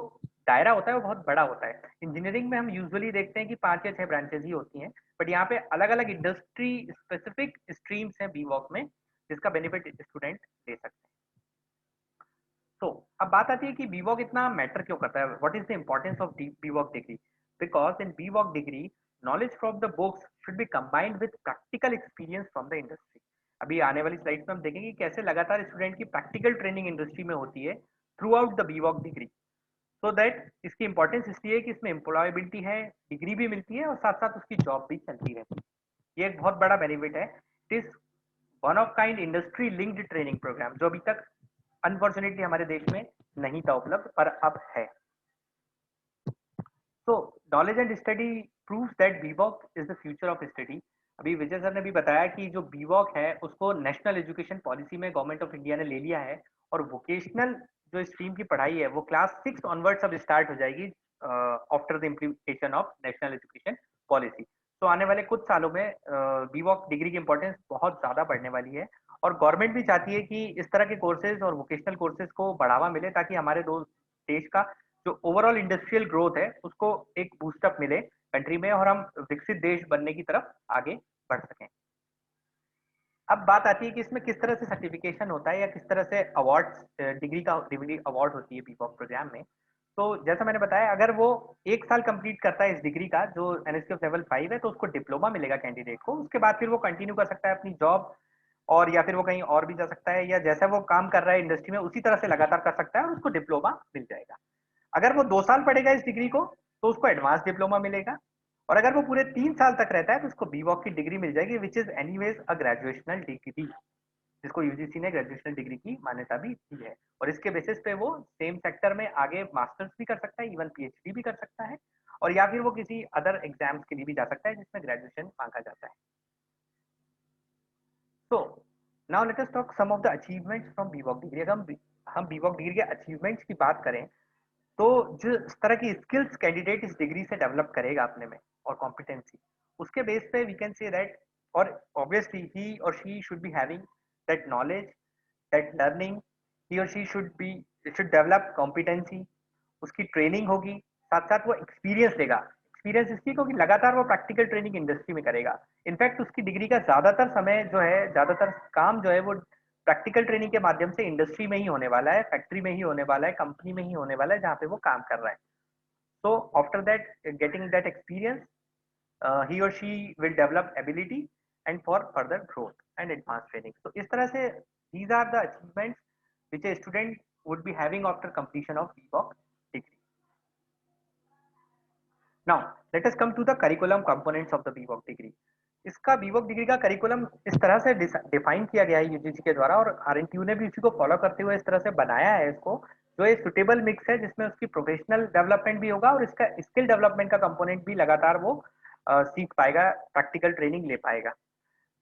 दायरा होता है वो बहुत बड़ा होता है। इंजीनियरिंग में हम यूजुअली देखते हैं कि 5 या 6 ब्रांचेस ही होती हैं, बट यहाँ पे अलग अलग इंडस्ट्री स्पेसिफिक स्ट्रीम्स हैं BWOC में, जिसका बेनिफिट स्टूडेंट ले सकते हैं। तो अब बात आती है कि BWOC इतना मैटर क्यों करता है, what is the importance of BWOC degree? Because in BWOC degree knowledge from the books should be combined with practical experience from the industry. अभी आने वाली स्लाइड्स में हम देखेंगे कि कैसे लगातार स्टूडेंट की प्रैक्टिकल ट्रेनिंग इंडस्ट्री में होती है through out the BWOC degree, so that इसकी इंपॉर्टेंस इसलिए कि इसमें एम्प्लॉयबिलिटी है, डिग्री भी मिलती है और साथ साथ उसकी जॉब भी चलती रहती है। ये एक बहुत बड़ा बेनिफिट है। It is one of kind industry linked training programme जो अभी तक अनफॉर्चुनेटली हमारे देश में नहीं था उपलब्ध, पर अब है। So knowledge and study proves that BWOC is the future of study। अभी विजय सर ने भी बताया कि जो BWOC है उसको नेशनल एजुकेशन पॉलिसी में गवर्नमेंट ऑफ इंडिया ने ले लिया है और वोकेशनल जो स्ट्रीम की पढ़ाई है वो क्लास 6 ऑनवर्ड्स अब स्टार्ट हो जाएगी after the implementation of national education policy. तो आने वाले कुछ सालों में बीवॉक डिग्री की इंपॉर्टेंस बहुत ज्यादा बढ़ने वाली है और गवर्नमेंट भी चाहती है कि इस तरह के कोर्सेज और वोकेशनल कोर्सेज को बढ़ावा मिले ताकि हमारे देश का जो ओवरऑल इंडस्ट्रियल ग्रोथ है उसको एक बूस्टअप मिले कंट्री में और हम विकसित देश बनने की तरफ आगे बढ़ सकें। अब बात आती है कि इसमें किस तरह से सर्टिफिकेशन होता है या किस तरह से अवार्ड डिग्री अवार्ड होती है बीवॉक प्रोग्राम में। तो जैसा मैंने बताया अगर वो 1 साल कंप्लीट करता है इस डिग्री का जो NSQF लेवल 5 है तो उसको डिप्लोमा मिलेगा कैंडिडेट को। उसके बाद फिर वो कंटिन्यू कर सकता है अपनी जॉब और या फिर वो कहीं और भी जा सकता है या जैसा वो काम कर रहा है इंडस्ट्री में उसी तरह से लगातार कर सकता है और उसको डिप्लोमा मिल जाएगा। अगर वो 2 साल पढ़ेगा इस डिग्री को तो उसको एडवांस डिप्लोमा मिलेगा और अगर वो पूरे 3 साल तक रहता है तो उसको बीवॉक की डिग्री मिल जाएगी which is anyways a graduational degree, जिसको यूजीसी ने ग्रेजुएशनल डिग्री की मान्यता भी दी है और इसके बेसिस पे वो सेम सेक्टर में आगे मास्टर्स भी कर सकता है, इवन पीएचडी भी कर सकता है और या फिर वो किसी अदर एग्जाम्स के लिए भी जा सकता है जिसमें ग्रेजुएशन मांगा जाता है। So now let us talk some of the achievements from BVOC degree. अगर हम BVOC डिग्री के अचीवमेंट्स की बात करें तो जिस तरह की स्किल्स कैंडिडेट इस डिग्री से डेवलप करेगा अपने में और कॉम्पिटेंसी उसके बेस पे we can say that or obviously he or she should be having that knowledge that learning, he or she should develop competency, उसकी ट्रेनिंग होगी, साथ साथ वो एक्सपीरियंस लेगा। एक्सपीरियंस इसलिए क्योंकि लगातार वो प्रैक्टिकल ट्रेनिंग इंडस्ट्री में करेगा। इनफैक्ट उसकी डिग्री का ज्यादातर समय जो है ज्यादातर काम जो है वो प्रैक्टिकल ट्रेनिंग के माध्यम से इंडस्ट्री में ही होने वाला है, फैक्ट्री में ही होने वाला है, कंपनी में ही होने वाला है जहाँ पे वो काम कर रहा है। So after that getting that experience he or she will develop ability and for further growth and advance training. तो इस तरह से these are the achievements which a student would be having after completion of BVOC degree. Now, let us come to the curriculum components of the BVOC degree. इसका BVOC degree का curriculum इस तरह से define किया गया है UGC के द्वारा और RNTU ने भी उसी को फॉलो करते हुए इस तरह से बनाया है इसको, जो एक सुटेबल मिक्स है जिसमें उसकी प्रोफेशनल डेवलपमेंट भी होगा और इसका स्किल डेवलपमेंट का कंपोनेंट भी लगातार वो सीख पाएगा, प्रैक्टिकल ट्रेनिंग ले पाएगा।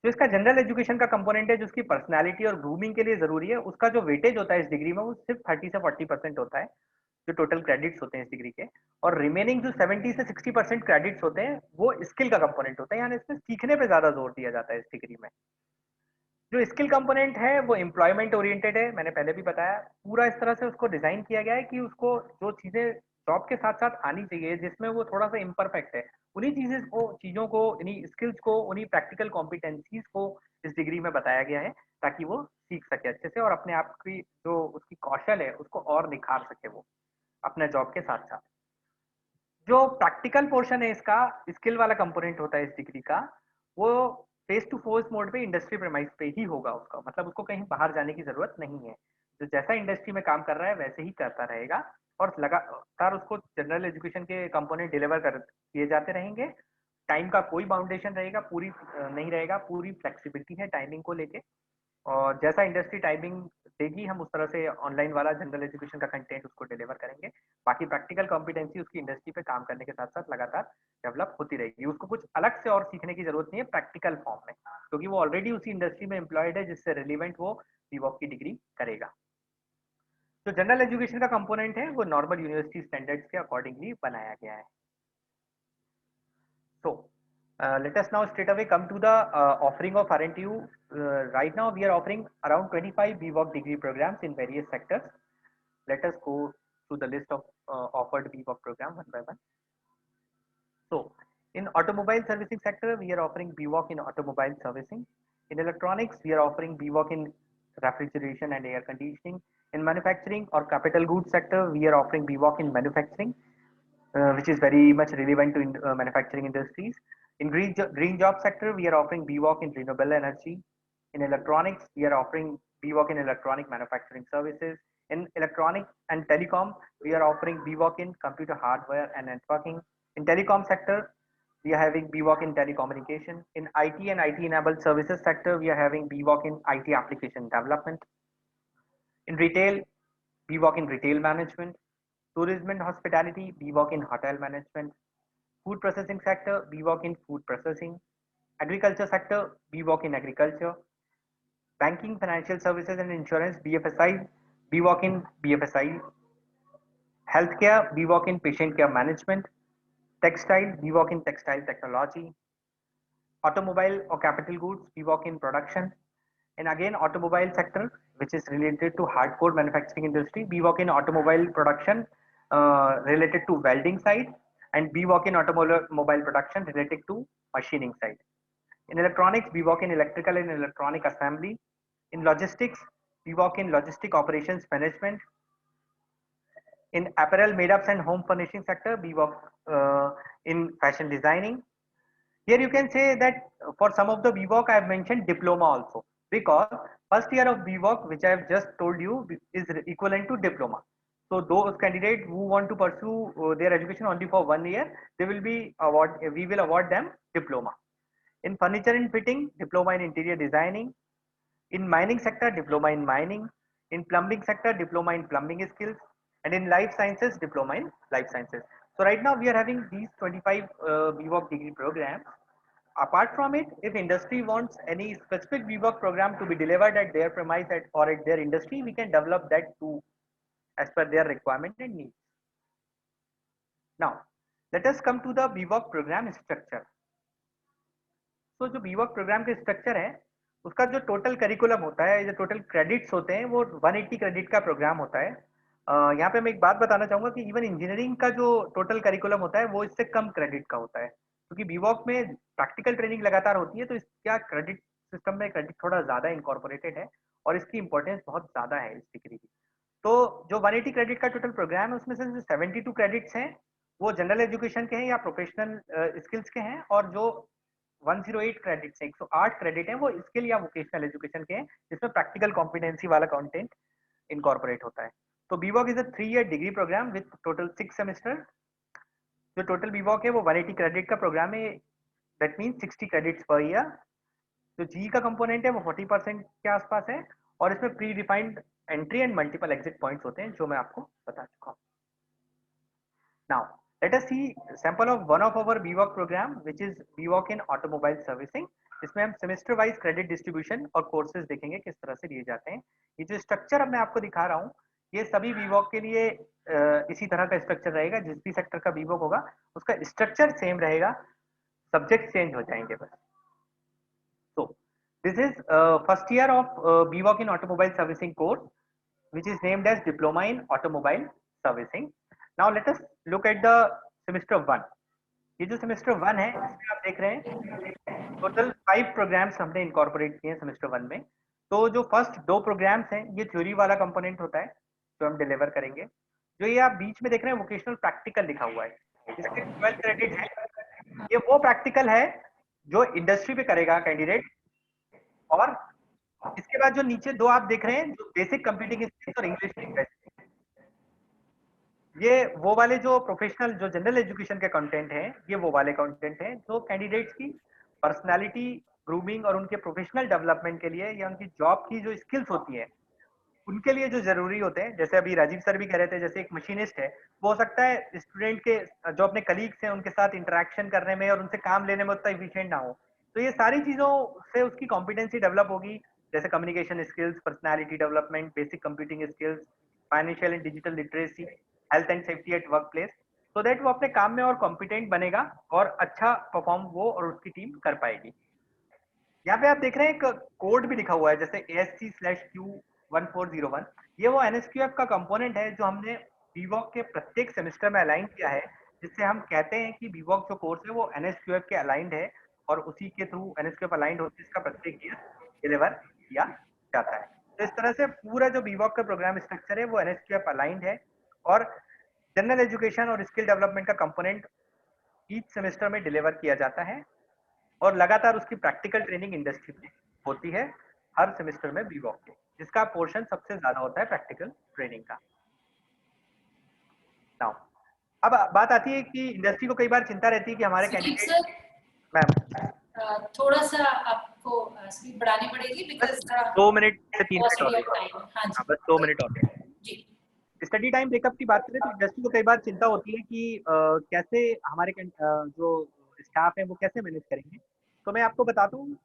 जो इसका जनरल एजुकेशन का कंपोनेंट है जो उसकी पर्सनालिटी और ग्रूमिंग के लिए जरूरी है, उसका जो वेटेज होता है इस डिग्री में वो सिर्फ 30 से 40% होता है जो टोटल क्रेडिट्स होते हैं इस डिग्री के, और रिमेनिंग जो 70 से 60% क्रेडिट्स होते हैं वो स्किल का कंपोनेंट होता है, यानी इसमें सीखने पे ज्यादा जोर दिया जाता है इस डिग्री में। जो स्किल कंपोनेंट है वो एम्प्लॉयमेंट ओरिएंटेड है, मैंने पहले भी बताया। पूरा इस तरह से उसको डिजाइन किया गया है कि उसको जो चीजें जॉब के साथ साथ आनी चाहिए जिसमें वो थोड़ा सा इम्परफेक्ट है उन्हीं चीजों को उन्हीं स्किल्स को उन्हीं प्रैक्टिकल कॉम्पिटेंसीज को इस डिग्री में बताया गया है ताकि वो सीख सके अच्छे से और अपने आप की जो उसकी कौशल है उसको और निखार सके वो अपने जॉब के साथ साथ। जो प्रैक्टिकल पोर्शन है इसका स्किल वाला कंपोनेंट होता है इस डिग्री का, वो फेस टू फेस मोड पे इंडस्ट्री प्रेमाइस पे ही होगा उसका, मतलब उसको कहीं बाहर जाने की जरूरत नहीं है। जो जैसा इंडस्ट्री में काम कर रहा है वैसे ही करता रहेगा और लगातार उसको जनरल एजुकेशन के कंपोनेंट डिलीवर कर किए जाते रहेंगे। टाइम का कोई बाउंडेशन रहेगा पूरी नहीं रहेगा, पूरी फ्लेक्सिबिलिटी है टाइमिंग को लेके और जैसा इंडस्ट्री टाइमिंग देगी हम उस तरह से ऑनलाइन वाला जनरल एजुकेशन का कंटेंट उसको डिलीवर करेंगे। बाकी प्रैक्टिकल कॉम्पिटेंसी उसकी इंडस्ट्री पे काम करने के साथ साथ लगातार डेवलप होती रहेगी, उसको कुछ अलग से और सीखने की जरूरत नहीं है प्रैक्टिकल फॉर्म में, क्योंकि वो ऑलरेडी उसी इंडस्ट्री में एम्प्लॉयड है जिससे रिलेवेंट वो बीवॉक की डिग्री करेगा। जो जनरल एजुकेशन का कंपोनेंट है वो नॉर्मल यूनिवर्सिटी स्टैंडर्ड्स के अकॉर्डिंगली बनाया गया है। So let us now straight away come to the offering of RNTU. Right now we are offering around 25 BVOC degree programs in various sectors. Let us go to the list of offered BVOC program one by one. So in automobile servicing sector we are offering BVOC in automobile servicing. In electronics we are offering BVOC in refrigeration and air conditioning. In manufacturing or capital goods sector we are offering BVOC in manufacturing, which is very much relevant to manufacturing industries. In green job sector, we are offering BVOC in renewable energy. In electronics, we are offering BVOC in electronic manufacturing services. In electronic and telecom, we are offering BVOC in computer hardware and networking. In telecom sector, we are having BVOC in telecommunication. In IT and IT-enabled services sector, we are having BVOC in IT application development. In retail, BVOC in retail management. Tourism and hospitality, BVOC in hotel management. Food processing sector, BVOC in food processing. Agriculture sector, BVOC in agriculture. Banking, financial services and insurance, BFSI, BVOC in BFSI, healthcare, BVOC in patient care management, textile, BVOC in textile technology, automobile or capital goods, BVOC in production, and again automobile sector, which is related to hardcore manufacturing industry, BVOC in automobile production related to welding side, and BVOC in automobile production related to machining side. In electronics, BVOC in electrical and electronic assembly. In logistics, BVOC in logistic operations management. In apparel, made-ups and home furnishing sector, BVOC in fashion designing. Here you can say that for some of the BVOC I have mentioned diploma also, because first year of BVOC, which I have just told you, is equivalent to diploma. So those candidates who want to pursue their education only for 1 year, we will award them diploma. In furniture and fitting, diploma in interior designing. In mining sector, diploma in mining. In plumbing sector, diploma in plumbing skills. And in life sciences, diploma in life sciences. So right now we are having these 25 BVOC degree programs. Apart from it, if industry wants any specific BVOC program to be delivered at their premise or at their industry, we can develop that too as per their requirement and needs. Now, let us come to the BVOC program structure. तो जो BVOC programme के structure है, उसका जो total curriculum होता है, जो total credits होते हैं, वो 180 क्रेडिट का प्रोग्राम होता है। यहाँ पे मैं एक बात बताना चाहूंगा कि इवन इंजीनियरिंग का जो टोटल करिकुलम होता है वो इससे कम क्रेडिट का होता है, क्योंकि BVOC में प्रैक्टिकल ट्रेनिंग लगातार होती है, तो इसका क्रेडिट सिस्टम में क्रेडिट थोड़ा ज्यादा इनकॉर्पोरेटेड है और इसकी इंपॉर्टेंस बहुत ज्यादा है इस डिग्री की। तो जो 180 क्रेडिट का टोटल प्रोग्राम है, उसमें से 72 क्रेडिट्स हैं वो जनरल एजुकेशन के हैं या प्रोफेशनल स्किल्स के हैं, और जो 108 क्रेडिट्स हैं, 108 क्रेडिट हैं, वो स्किल या वोकेशनल एजुकेशन के हैं, जिसमें प्रैक्टिकल कॉम्पिटेंसी वाला कंटेंट इनकॉर्पोरेट होता है। तो BVOC is a 3-year degree programme with total 6 semester. जो टोटल BVOC है वो 180 क्रेडिट का प्रोग्राम है, that means 60 credits per year. जो जी का कंपोनेंट है वो 40% के आसपास है, और इसमें pre defined entry and multiple exit points होते हैं, जो मैं आपको बता चुका हूँ। Now let us see sample of one of our BVOC program, which is BVOC in automobile servicing. इसमें हम सेमेस्टर वाइज क्रेडिट डिस्ट्रीब्यूशन और कोर्सेज देखेंगे किस तरह से दिए जाते हैं। ये जो स्ट्रक्चर अब मैं आपको दिखा रहा हूँ, ये सभी BVOC के लिए इसी तरह का स्ट्रक्चर रहेगा। जिस भी सेक्टर का BVOC होगा उसका स्ट्रक्चर सेम रहेगा, सब्जेक्ट चेंज हो जाएंगे बस। So this is first year of BVOC in automobile servicing course, which is named as Diploma in Automobile Servicing. Now let us look at the semester 1. ये जो semester 1 है, इसमें आप देख रहे हैं टोटल 5 प्रोग्राम्स हमने इनकॉर्पोरेट किए हैं semester 1 में। तो जो फर्स्ट 2 प्रोग्राम्स हैं, ये थ्योरी वाला कंपोनेंट होता है जो हम डिलीवर करेंगे। जो ये आप बीच में देख रहे हैं वोकेशनल प्रैक्टिकल लिखा हुआ है, इसके 12 क्रेडिट है। ये वो प्रैक्टिकल है जो इंडस्ट्री पे करेगा कैंडिडेट, और इसके बाद जो नीचे 2 आप देख रहे हैं, जो बेसिक कंप्यूटिंग स्किल्स और इंग्लिश लैंग्वेज, ये वो वाले जो प्रोफेशनल जो जनरल एजुकेशन के कंटेंट हैं, ये वो वाले कंटेंट हैं जो कैंडिडेट्स की पर्सनालिटी ग्रूमिंग और उनके प्रोफेशनल डेवलपमेंट के लिए या उनकी जॉब की जो स्किल्स होती है उनके लिए जो जरूरी होते हैं। जैसे अभी राजीव सर भी कह रहे थे, जैसे एक मशीनिस्ट है, वो हो सकता है स्टूडेंट के जो अपने कलीग्स हैं उनके साथ इंटरेक्शन करने में और उनसे काम लेने में उतना इफिशिएंट ना हो, तो ये सारी चीजों से उसकी कॉम्पिटेंसी डेवलप होगी, जैसे communication skills, personality development, basic computing skills, financial and digital literacy, health and safety at work place, so that वो अपने काम में और कॉम्पिटेंट बनेगा और अच्छा परफॉर्म वो और उसकी टीम कर पाएगी। यहाँ पे आप देख रहे हैं एक कोड भी लिखा हुआ है, जैसे ASC/Q1401, ये वो NSQF का कंपोनेंट है जो हमने BVOC के प्रत्येक सेमेस्टर में अलाइन किया है, जिससे हम कहते हैं कि BVOC जो कोर्स है वो NSQF के अलाइंड है, और उसी के थ्रू NSQF अलाइंड होकर इसका प्रत्येक ईयर डिलीवर किया जाता है। तो इस तरह से पूरा जो BVOC का प्रोग्राम स्ट्रक्चर है वो NSQF अलाइंड है, और जनरल एजुकेशन और स्किल डेवलपमेंट का कंपोनेंट ईच सेमेस्टर में डिलीवर किया जाता है, और लगातार उसकी प्रैक्टिकल ट्रेनिंग इंडस्ट्री में होती है हर सेमेस्टर में BVOC के, जिसका पोर्शन सबसे ज्यादा होता है प्रैक्टिकल ट्रेनिंग का। नाउ अब बात आती है कि इंडस्ट्री को कई बार चिंता रहती है कि हमारे कैंडिडेट, मैम थोड़ा सा आपको स्पीड बढ़ानी पड़ेगी, बिकॉज़ 2 मिनट से 3 मिनट और, हाँ बस 2 मिनट और जी। स्टडी टाइम ब्रेकअप की बात करें तो इंडस्ट्री को कई बार चिंता होती है कि कैसे हमारे जो स्टाफ है वो कैसे मैनेज करेंगे। तो मैं आपको बताता हूँ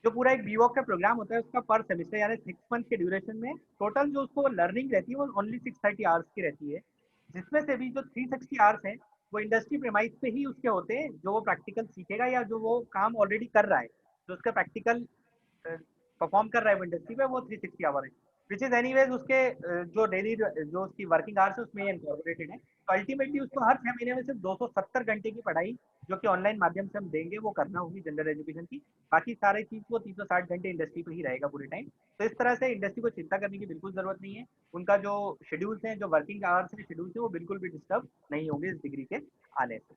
जो पूरा एक बीवॉक का प्रोग्राम होता है उसका पर सेमेस्टर यानी 6 मंथ के ड्यूरेशन में टोटल जो उसको लर्निंग रहती है वो ओनली 630 आवर्स की रहती है, जिसमें से भी जो 360 आवर्स हैं वो इंडस्ट्री प्रेमाइस पे ही उसके होते हैं, जो वो प्रैक्टिकल सीखेगा या जो वो काम ऑलरेडी कर रहा है, जो उसका प्रैक्टिकल परफॉर्म कर रहा है वो इंडस्ट्री पे, वो 360 आवर है, विच इज एनीवेज उसके जो डेली जो उसकी वर्किंग आवर्स है उसमें इनकॉर्पोरेटेड है। तो अल्टीमेटली उसको हर 6 महीने में सिर्फ 270 घंटे की पढ़ाई जो कि ऑनलाइन माध्यम से हम देंगे वो करना होगी जनरल एजुकेशन की, बाकी सारे चीज वो 360 घंटे इंडस्ट्री पे ही रहेगा पूरे टाइम। तो इस तरह से इंडस्ट्री को चिंता करने की बिल्कुल जरूरत नहीं है, उनका जो शेड्यूल्स हैं, जो वर्किंग आवर्स हैं, शेड्यूल्स हैं, वो बिल्कुल भी डिस्टर्ब नहीं होंगे इस डिग्री के आने से।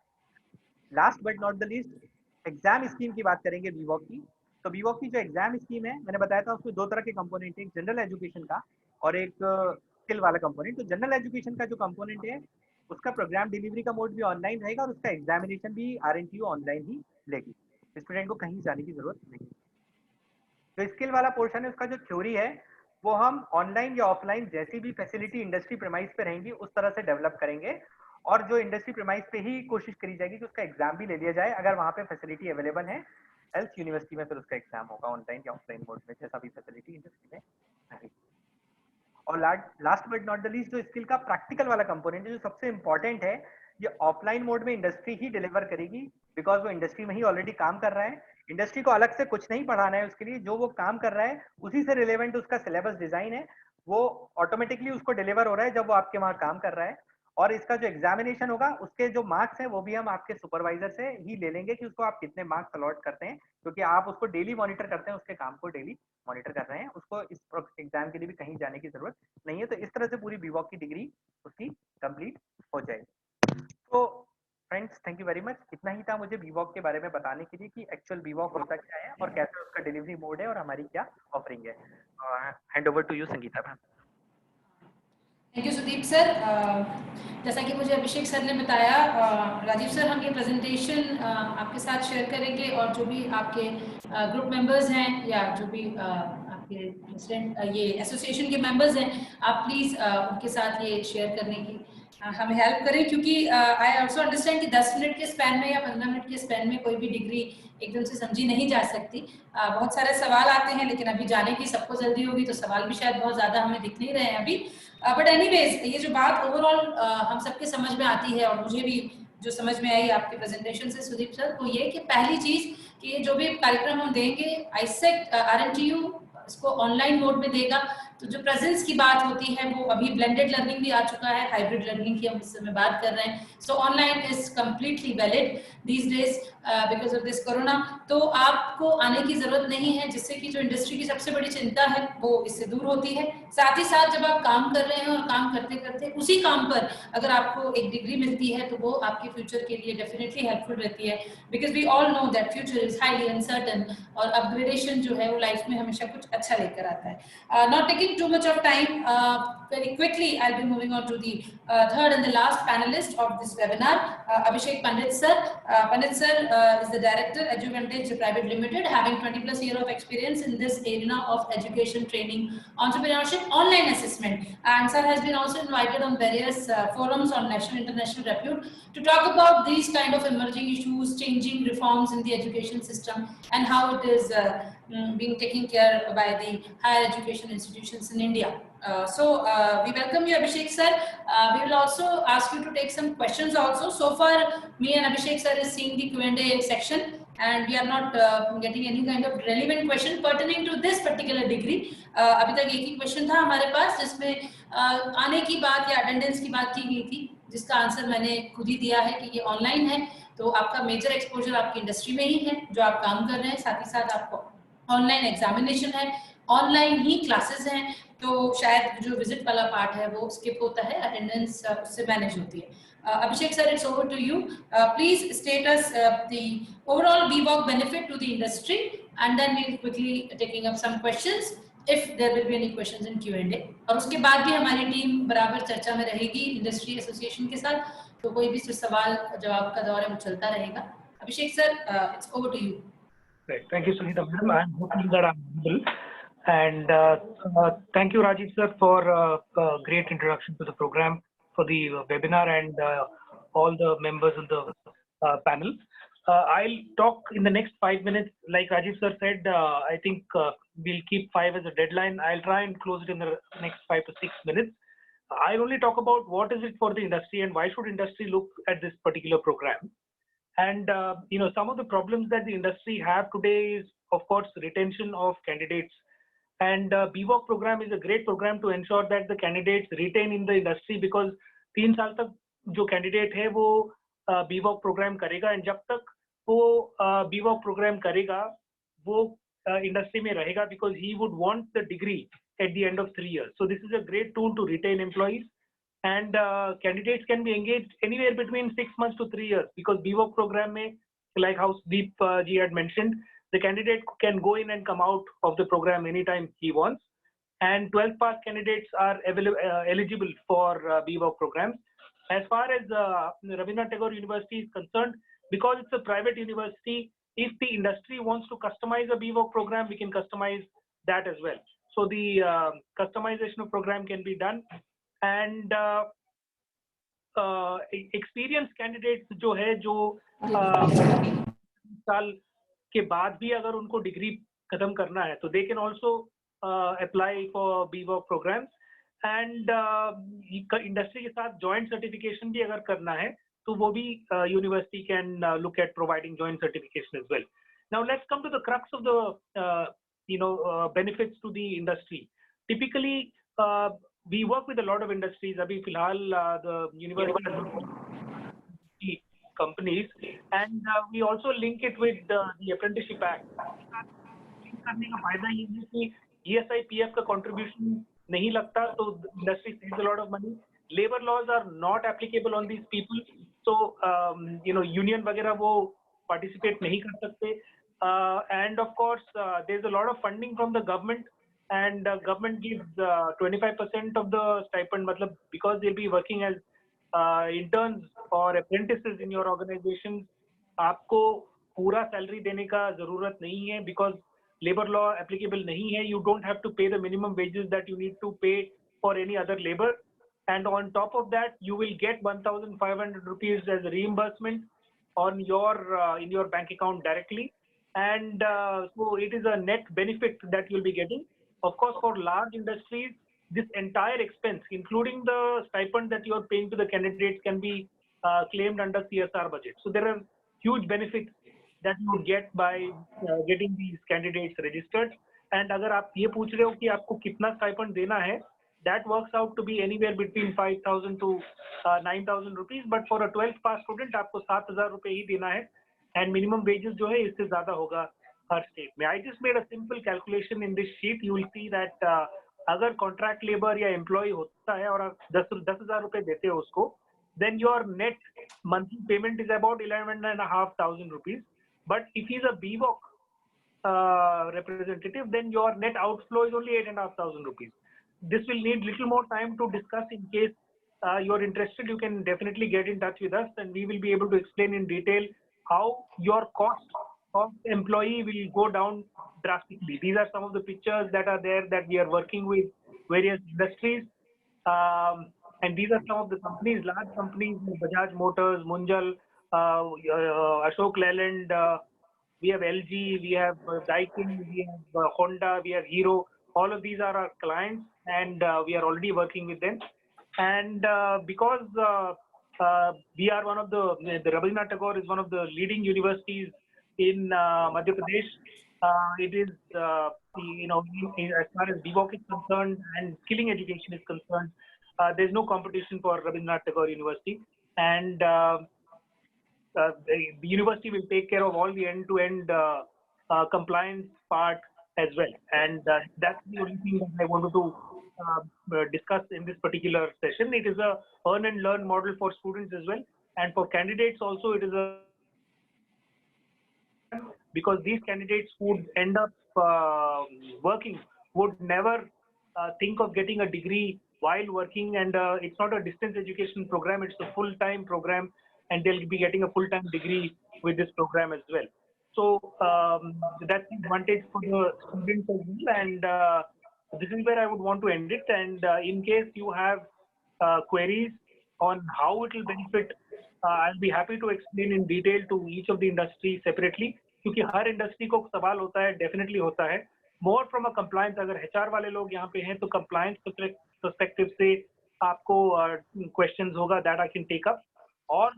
Last but not the least exam scheme की बात करेंगे बीवॉक की। तो बीवॉक की जो एग्जाम स्कीम है मैंने बताया था उसमें 2 तरह के कंपोनेंट है, एक जनरल एजुकेशन का और एक स्किल वाला कंपोनेंट। तो जनरल एजुकेशन का जो कंपोनेंट है उसका प्रोग्राम डिलीवरी का मोड भी ऑनलाइन रहेगा और उसका एग्जामिनेशन भी RNTU ऑनलाइन ही लेगी, स्टूडेंट को कहीं जाने की जरूरत नहीं। जो स्किल वाला पोर्शन है उसका जो थ्योरी है वो हम ऑनलाइन या ऑफलाइन जैसी भी फैसिलिटी इंडस्ट्री प्रेमाइस पे रहेंगी उस तरह से डेवलप करेंगे, और जो इंडस्ट्री प्रेमाइस पे ही कोशिश करी जाएगी कि उसका एग्जाम भी ले लिया जाए अगर वहाँ पे फैसिलिटी अवेलेबल है, एल्स यूनिवर्सिटी में फिर उसका एग्जाम होगा ऑनलाइन या ऑफलाइन मोड में जैसा भी फैसिलिटी इंडस्ट्री में रहेगी। और last but not the least जो स्किल का प्रैक्टिकल वाला कंपोनेंट है जो सबसे इंपॉर्टेंट है, ये ऑफलाइन मोड में इंडस्ट्री ही डिलीवर करेगी, बिकॉज वो इंडस्ट्री में ही ऑलरेडी काम कर रहा है, इंडस्ट्री को अलग से कुछ नहीं पढ़ाना है उसके लिए, जो वो काम कर रहा है उसी से रिलेवेंट उसका सिलेबस डिजाइन है वो ऑटोमेटिकली उसको डिलीवर हो रहा है जब वो आपके वहां काम कर रहा है। और इसका जो एग्जामिनेशन होगा उसके जो मार्क्स हैं वो भी हम आपके सुपरवाइजर से ही ले लेंगे कि उसको आप कितने मार्क्स अलॉट करते हैं, क्योंकि आप उसको डेली मॉनिटर करते हैं, उसके काम को डेली मॉनिटर कर रहे हैं, उसको इस एग्जाम के लिए भी कहीं जाने की जरूरत नहीं है। तो इस तरह से पूरी बीवॉक की डिग्री उसकी कंप्लीट हो जाएगी। तो friends thank you very much, इतना ही था मुझे बीवॉक के बारे में बताने के लिए कि एक्चुअल बीवॉक होता क्या है और कैसे उसका डिलीवरी मोड है और हमारी क्या ऑफरिंग है। Hand over to you Sangeeta ma'am. Thank you Sudeep sir. जैसा कि मुझे अभिषेक सर ने बताया, राजीव सर हम ये प्रेजेंटेशन आपके साथ शेयर करेंगे और जो भी आपके ग्रुप मेंबर्स हैं या जो भी आपके प्रेसिडेंट ये एसोसिएशन के मेंबर्स हैं, आप प्लीज़ उनके साथ ये शेयर करने की हमें हेल्प करें, क्योंकि आई ऑल्सो अंडरस्टैंड कि 10 मिनट के स्पैन में या 15 मिनट के स्पैन में कोई भी डिग्री एकदम से समझी नहीं जा सकती। बहुत सारे सवाल आते हैं, लेकिन अभी जाने की सबको जल्दी होगी तो सवाल भी शायद बहुत ज़्यादा हमें दिख नहीं रहे हैं अभी। बट एनीवेज ये जो बात ओवरऑल हम सबके समझ में आती है और मुझे भी जो समझ में आई आपके प्रेजेंटेशन से सुदीप सर, वो ये कि पहली चीज कि जो भी कार्यक्रम हम देंगे आईसेक्ट RNTU इसको ऑनलाइन मोड में देगा, तो जो प्रेजेंस की बात होती है वो अभी ब्लेंडेड लर्निंग भी आ चुका है, हाइब्रिड लर्निंग की हम इस समय बात कर रहे हैं। सो online is completely valid these days because of this corona. तो आपको आने की जरूरत नहीं है, जिससे कि जो इंडस्ट्री की सबसे बड़ी चिंता है वो इससे दूर होती है। साथ ही साथ जब आप काम कर रहे हैं और काम करते करते उसी काम पर अगर आपको एक डिग्री मिलती है तो वो आपके फ्यूचर के लिए डेफिनेटली हेल्पफुल रहती है, because we all know that future is highly uncertain और अपग्रेडेशन जो है वो लाइफ में हमेशा कुछ अच्छा लेकर आता है। Not taking too much of time, very quickly I'll be moving on to the third and the last panelist of this webinar, Abhishek Pandit sir. Pandit sir is the director Eduvantage Private Limited, having 20+ years of experience in this arena of education, training, entrepreneurship, online assessment, and sir has been also invited on various forums on national international repute to talk about these kind of emerging issues, changing reforms in the education system and how it is being taken care by the higher education institutions in India. So we welcome you, Abhishek sir. We will also ask you to take some questions also. So far me and Abhishek sir is seeing the Q&A section and we are not getting any kind of relevant question pertaining to this particular degree. अभी तक एक ही question था हमारे पास जिसमें आने की बात या अटेंडेंस की बात की गई थी, जिसका आंसर मैंने खुद ही दिया है कि ये ऑनलाइन है, तो आपका मेजर एक्सपोजर आपकी इंडस्ट्री में ही है जो आप काम कर रहे हैं, साथ ही साथ आपको ऑनलाइन एग्जामिनेशन है, ऑनलाइन ही क्लासेस हैं, तो शायद जो विजिट वाला पार्ट है वो स्किप होता है, अटेंडेंस उससे मैनेज होती है। Abhishek sir, it's over to you. Please state us the overall BVOC benefit to the industry, and then we'll quickly taking up some questions if there will be any questions in Q&A. और उसके बाद भी हमारी team बराबर चर्चा में रहेगी industry association के साथ, तो कोई भी सवाल जवाब का दौर है वो चलता रहेगा। Abhishek sir, it's over to you. Right. Thank you, Sunita ma'am. I'm hoping that I'm audible. And thank you, Rajiv sir, for a great introduction to the program, for the webinar, and all the members of the panel. I'll talk in the next 5 minutes. Like Rajiv sir said, I think we'll keep 5 as a deadline. I'll try and close it in the next 5 to 6 minutes. I'll only talk about what is it for the industry and why should industry look at this particular program. And some of the problems that the industry have today is, of course, retention of candidates. And BVOC program is a great program to ensure that the candidates retain in the industry, because 3 साल तक जो candidate है वो BVOC program करेगा, and जब तक वो BVOC program करेगा वो industry में रहेगा, because he would want the degree at the end of 3 years. So this is a great tool to retain employees, and candidates can be engaged anywhere between 6 months to 3 years, because BVOC program में, like how Deep ji had mentioned, the candidate can go in and come out of the program anytime he wants, and 12th pass candidates are eligible for BVOC programs. As far as Rabindranath Tagore University is concerned, because it's a private university, if the industry wants to customize a BVOC program, we can customize that as well. So the customization of program can be done, and experienced candidates जो है जो साल के बाद भी अगर उनको degree खत्म करना है तो they can also apply for BVOC programs, and industry के साथ joint certification भी अगर करना है तो वो भी university can look at providing joint certification as well. Now let's come to the crux of the benefits to the industry. Typically we work with a lot of industries. अभी फिलहाल the university companies, and we also link it with the Apprenticeship Act. Link करने का फायदा ये है कि ESI PF का contribution नहीं लगता, तो industry saves a lot of money. Labor laws are not applicable on these people, so union वगैरह वो participate नहीं कर सकते, and of course there's a lot of funding from the government, and government gives 25% of the stipend, मतलब because they'll be working as interns or apprentices in your organization, आपको पूरा salary देने का जरूरत नहीं है, because labor law applicable नहीं है. You don't have to pay the minimum wages that you need to pay for any other labor, and on top of that you will get 1,500 rupees as a reimbursement on your in your bank account directly, and so it is a net benefit that you'll be getting. Of course, for large industries, this entire expense, including the stipend that you are paying to the candidates, can be claimed under CSR budget. So there are huge benefits that you would get by getting these candidates registered. And अगर आप ये पूछ रहे हो कि आपको कितना stipend देना है, that works out to be anywhere between 5,000 to 9,000 rupees. But for a 12th pass student, आपको 7,000 रुपए ही देना है, and minimum wages जो है इससे ज़्यादा होगा हर state में. I just made a simple calculation in this sheet. You will see that अगर contract labor या employee होता है और आप 10,000 रुपए देते हो उसको, then your net monthly payment is about 11,500 rupees. But if he's a BVOC representative, then your net outflow is only 8,500 rupees. This will need little more time to discuss. In case you're interested, you can definitely get in touch with us, and we will be able to explain in detail how your cost of employee will go down drastically. These are some of the pictures that are there that we are working with various industries, and these are some of the companies, large companies, Bajaj Motors, Munjal, Ashok Leyland, we have LG, we have Daikin, we have Honda, we have Hero. All of these are our clients, and we are already working with them. And because we are one of the Rabindranath Tagore is one of the leading universities in Madhya Pradesh. It is, as far as BVOC is concerned and skilling education is concerned, there's no competition for Rabindranath Tagore University, and the university will take care of all the end-to-end compliance part as well. And that's the only thing that I wanted to discuss in this particular session. It is a earn and learn model for students as well, and for candidates also it is a, because these candidates would end up working would never think of getting a degree while working, and it's not a distance education program, it's a full-time program, and they'll be getting a full-time degree with this program as well. So that's the advantage for the students as well, and this is where I would want to end it. And in case you have queries on how it will benefit I'll be happy to explain in detail to each of the industry separately, क्योंकि हर industry को सवाल होता है, definitely होता है. More from a compliance, अगर HR वाले लोग यहाँ पे हैं तो कंप्लायंस पर्सपेक्टिव से आपको क्वेश्चंस होगा, that I can take up, और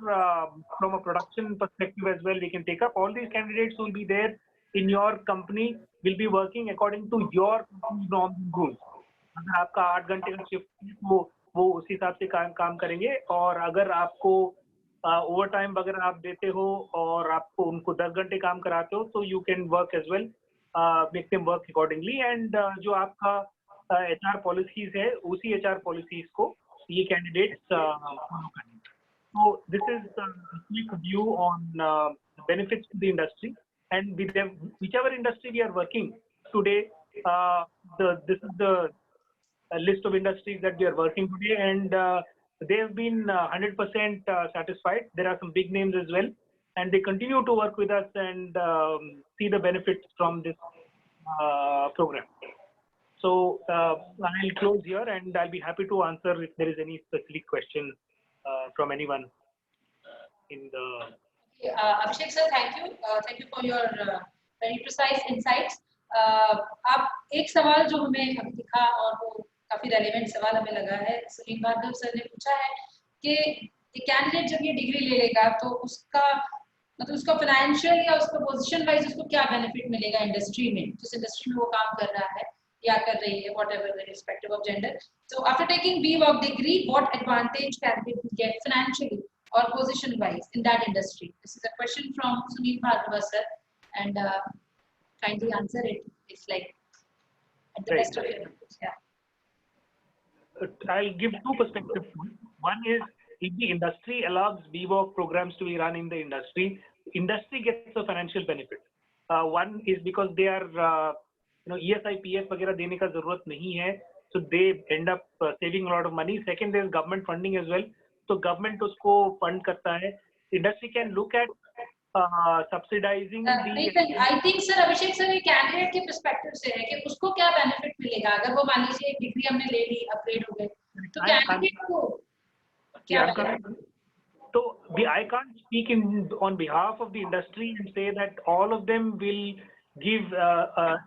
from a production perspective as well we can take up. All these candidates will be there in your company, will be working according to your norms and rules. अगर आपका 8 घंटे का shift है तो वो उस हिसाब से काम करेंगे, और अगर आपको ओवर टाइम वगैरह आप देते हो और आपको उनको 10 घंटे काम कराते हो तो you can work as well, make them work accordingly. And जो आपका HR पॉलिसीज है, उसी HR पॉलिसीज को ये कैंडिडेट्स फॉलो करेंगे. So this is a quick view on benefits to the industry, and with them, whichever industry we are working today, this is the list of industries that we are working today, and they have been 100% satisfied. There are some big names as well, and they continue to work with us and see the benefits from this program. So I'll close here, and I'll be happy to answer if there is any specific question from anyone in the. Abhishek sir, thank you for your very precise insights. आप एक सवाल जो हमें अभी दिखा और वो काफी रेलेवेंट सवाल हमें लगा है, सुनील भार्गव सर ने पूछा है कि कैंडिडेट जब ये डिग्री ले लेगा तो उसका मतलब उसका फाइनेंशियल या उसका पोजीशन वाइज उसको क्या बेनिफिट मिलेगा इंडस्ट्री में, जिस इंडस्ट्री में वो काम कर रहा है या कर रही है, whatever the respective of gender. So after taking BVOC degree, what advantage candidate will get financially or position wise in that industry? This is a question from Sunil Bhargava sir, and kindly answer it. It's like at the best of your knowledge. Yeah. I'll give two perspectives. One is, if the industry allows BVOC programs to be run in the industry gets a financial benefit. One is because they are ESI, PF वगैरह देने का जरूरत नहीं है, so they end up saving a lot of money. Second, there is government funding as well, so government उसको fund करता है. Industry can look at subsidizing the. I think sir, Abhishek sir, ये कैंडिडेट के perspective से है कि उसको क्या बेनिफिट मिलेगा अगर वो मान लीजिए एक डिग्री हमने ले ली, अपग्रेड हो गए, तो कैंडिडेट को क्या मिलेगा? So I can't speak on behalf of the industry and say that all of them will give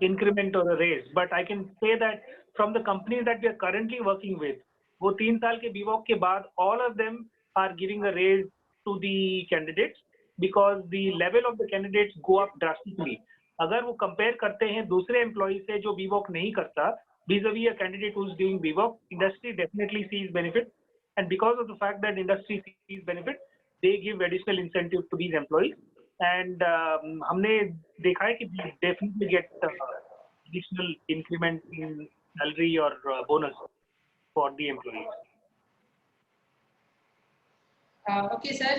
increment or a raise, but I can say that from the companies that we are currently working with, वो 3 साल के BVOC के बाद all of them are giving a raise to the candidates because the level of the candidates go up drastically. अगर वो compare करते हैं दूसरे employees से जो BVOC नहीं करता, vis-a-vis a candidate who is doing BVOC, industry definitely sees benefit, and because of the fact that industry sees benefit, they give additional incentive to these employees. And हमने देखा है कि we definitely get additional increment in salary or bonus for the employees. Okay sir,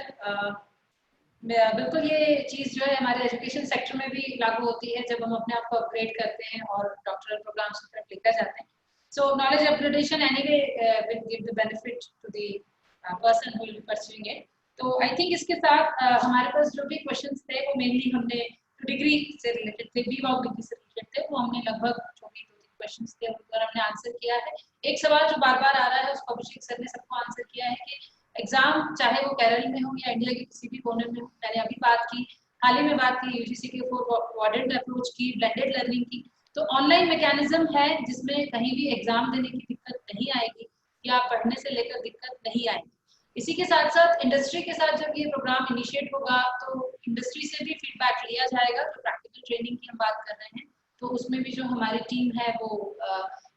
बिल्कुल ये चीज जो है हमारे एजुकेशन सेक्टर में भी लागू होती है जब हम अपने आप को अपग्रेड करते हैं और डॉक्टरल प्रोग्राम्स की तरफ लेकर जाते हैं. So knowledge upgradation anyway will give the benefit to the person who will be pursuing it. तो आई थिंक इसके साथ हमारे पास जो भी क्वेश्चंस थे वो मेनली हमने डिग्री से रिलेटेड थे, BVOC डिग्री से रिलेटेड थे, वो हमने लगभग जो भी 2-3 क्वेश्चंस थे उन पर हमने आंसर किया है. एक सवाल जो बार बार आ रहा है उसको अभिषेक सर ने सबको आंसर किया है कि एग्जाम चाहे वो केरल में हो या इंडिया के किसी भी कोने में हो, मैंने अभी बात की, हाल ही में बात की UGC के क्वाड्रेंट अप्रोच की, ब्लेंडेड लर्निंग की, तो ऑनलाइन मैकेनिज्म है जिसमें कहीं भी एग्जाम देने की दिक्कत नहीं आएगी या पढ़ने से लेकर दिक्कत नहीं आएगी. इसी के साथ साथ इंडस्ट्री के साथ जब ये प्रोग्राम इनिशिएट होगा तो इंडस्ट्री से भी फीडबैक लिया जाएगा. तो प्रैक्टिकल ट्रेनिंग की हम बात कर रहे हैं तो उसमें भी जो हमारी टीम है वो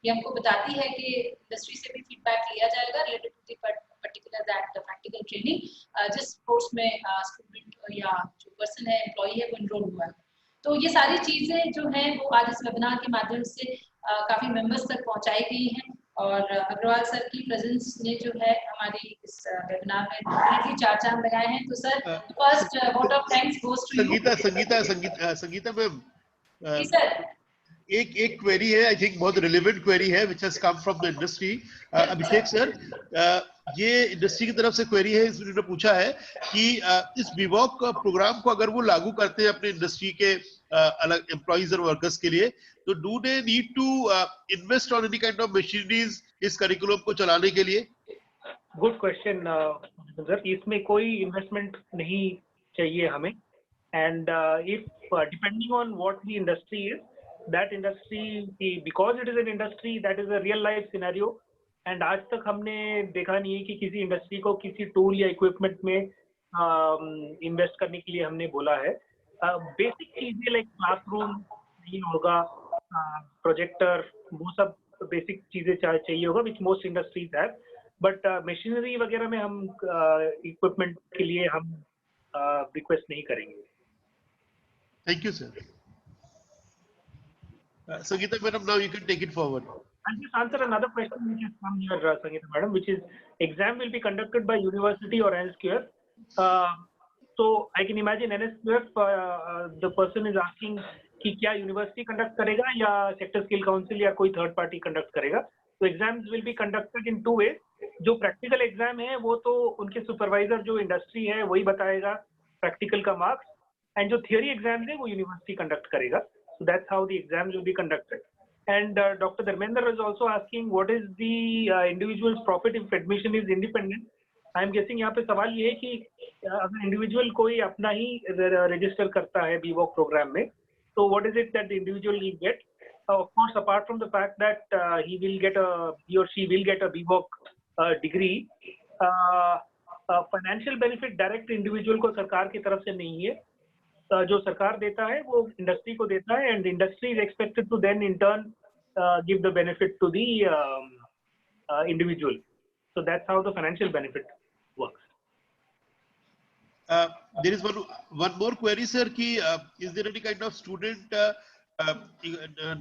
ये हमको बताती है कि इंडस्ट्री से भी फीडबैक लिया जाएगा related to the particular that practical training जिस कोर्स में स्टूडेंट या जो पर्सन है एम्प्लॉई है वो इनरोल हुआ है. तो ये सारी चीजें जो हैं वो आज इस वेबिनार के माध्यम से काफी मेंबर्स तक पहुंचाई गई हैं और अग्रवाल सर की प्रेजेंस ने जो है हमारी इस वेबिनार में डेफिनेटली 4 चांद लगाए हैं. तो sir first vote of thanks goes to you. Sangeeta ma'am, sir एक क्वेरी है, आई थिंक बहुत रिलेवेंट क्वेरी है which has come from the industry. Abhishek sir, ये इंडस्ट्री की तरफ से क्वेरी है, इसने पूछा है कि इस BVOC प्रोग्राम को अगर वो लागू करते हैं अपने इंडस्ट्री के अलग एम्प्लॉइज और वर्कर्स के लिए, तो do they need to invest on any kind of machineries इस करिकुलम को चलाने के लिए? Good question sir. इसमें कोई इन्वेस्टमेंट नहीं चाहिए हमें. And if depending on what the industry is, that industry, because it is an industry that is a real life scenario. And आज तक हमने देखा नहीं है कि किसी इंडस्ट्री को किसी टूल या इक्विपमेंट में इन्वेस्ट करने के लिए हमने बोला है. बेसिक चीजें लाइक क्लासरूम नहीं होगा, प्रोजेक्टर, वो सब बेसिक चीजें चाहिए होगा which most industries have. But machinery वगैरह में हम इक्विपमेंट के लिए हम रिक्वेस्ट नहीं करेंगे. Thank you, sir. Sangeeta madam, now you can take it forward. I'll just answer another question which is from here, Sangeeta madam, which is exam will be conducted by university or NSQF. So I can imagine NSQF, the person is asking कि क्या university conduct करेगा या sector skill council या कोई third party conduct करेगा. तो exams will be conducted in 2 ways. जो practical exam है वो तो उनके सुपरवाइजर जो इंडस्ट्री है वही बताएगा प्रैक्टिकल का मार्क्स, एंड जो थियोरी एग्जाम है वो यूनिवर्सिटी कंडक्ट करेगा. So that's how the exams will be conducted. And Dr. Dharmender is also asking what is the individual's profit if admission is independent. I am guessing यहाँ पे सवाल ये है कि अगर इंडिविजुअल कोई अपना ही रजिस्टर करता है BVOC प्रोग्राम में, so what is it that the individual will get? Of course, apart from the fact that he or she will get a BVOC degree, financial benefit direct individual को सरकार की तरफ से नहीं है. जो सरकार देता है वो इंडस्ट्री को देता है, and industry is expected to then in turn give the benefit to the individual. So that's how the financial benefit works. There is one more query, sir. Is there any kind of student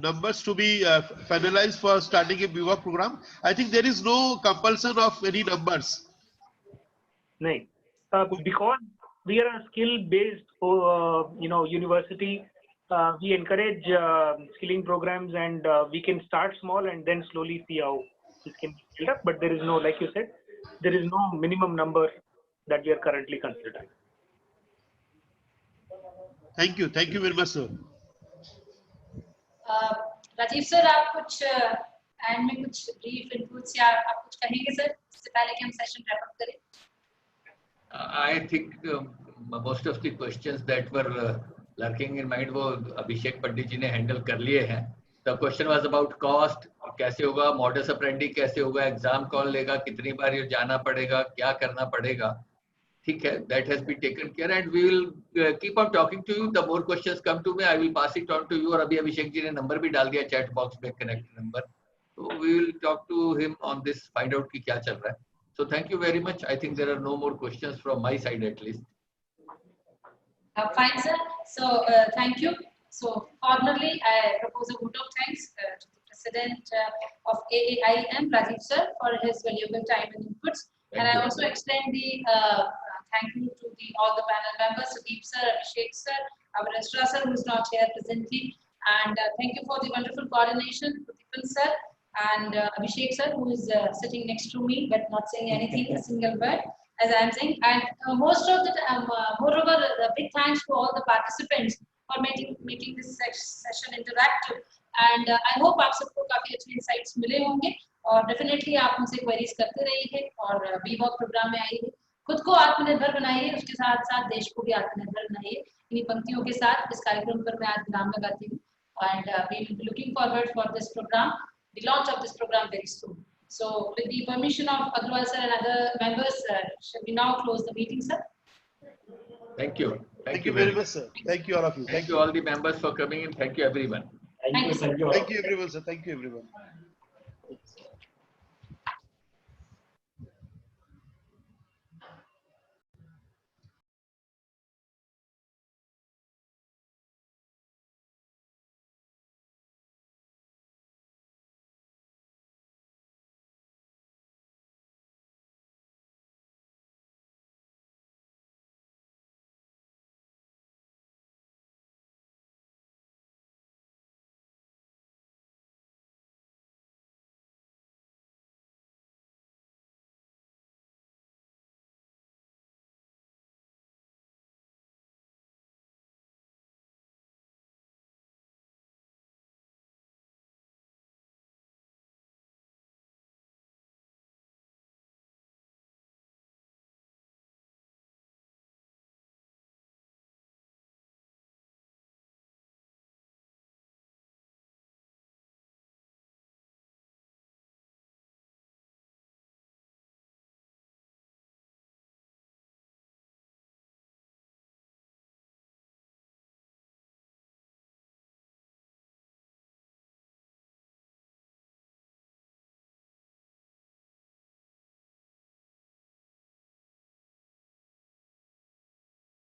numbers to be finalized for starting a BVOC program? I think there is no compulsion of any numbers. नहीं, because we are a skill-based, university. We encourage skilling programs, and we can start small and then slowly see how this can be built up. But there is no, like you said, there is no minimum number that we are currently considering. Thank you very much, sir. Rajeev sir, आप कुछ and में कुछ brief inputs या आप कुछ कहेंगे sir, इससे पहले कि हम सेशन रैप अप करें? I think most of the questions that were lurking in mind वो अभिषेक पंडित जी ने हैंडल कर लिए हैं. The question was about cost, कैसे होगा, modus operandi कैसे होगा, एग्जाम कौन लेगा, कितनी बार ये जाना पड़ेगा, क्या करना पड़ेगा. ठीक है, that has been taken care, and we will keep on talking to you. The more questions come to me, I will pass it on to you. और अभी अभिषेक जी ने नंबर भी डाल दिया चैट बॉक्स में, connect number. So we will talk to him on this, find out कि क्या चल रहा है. So thank you very much. I think there are no more questions from my side at least. Fine, sir. So thank you. So formally, I propose a vote of thanks to the President of AAIM, Rajiv sir, for his valuable time and inputs. And I also extend the thank you to all the panel members, Sudeep sir, Abhishek sir, our registrar sir, who is not here presently. And thank you for the wonderful coordination, Uthipan sir and Abhishek sir, who is sitting next to me but not saying anything, a single word, as I am saying. And most of the moreover, a big thanks to all the participants for making this session interactive. And I hope आप सबको काफी अच्छे insights मिले होंगे, और definitely आप मुझसे queries करते रहिए और BVOC प्रोग्राम में आइए. खुद को आत्मनिर्भर बनाइए, उसके साथ साथ देश को भी आत्मनिर्भर बनाइए. इन्हीं पंक्तियों के साथ इस कार्यक्रम पर मैं आज विराम लगाती हूँ. And we will be looking forward for this program, the launch of this program very soon. So with the permission of Agrawal sir and other members, shall we now close the meeting, sir? Thank you. Thank you very much, sir. Thank you all of you. Thank you all the members for coming in. Thank you everyone. Thank you, sir. Thank you everyone, sir. Thank you everyone.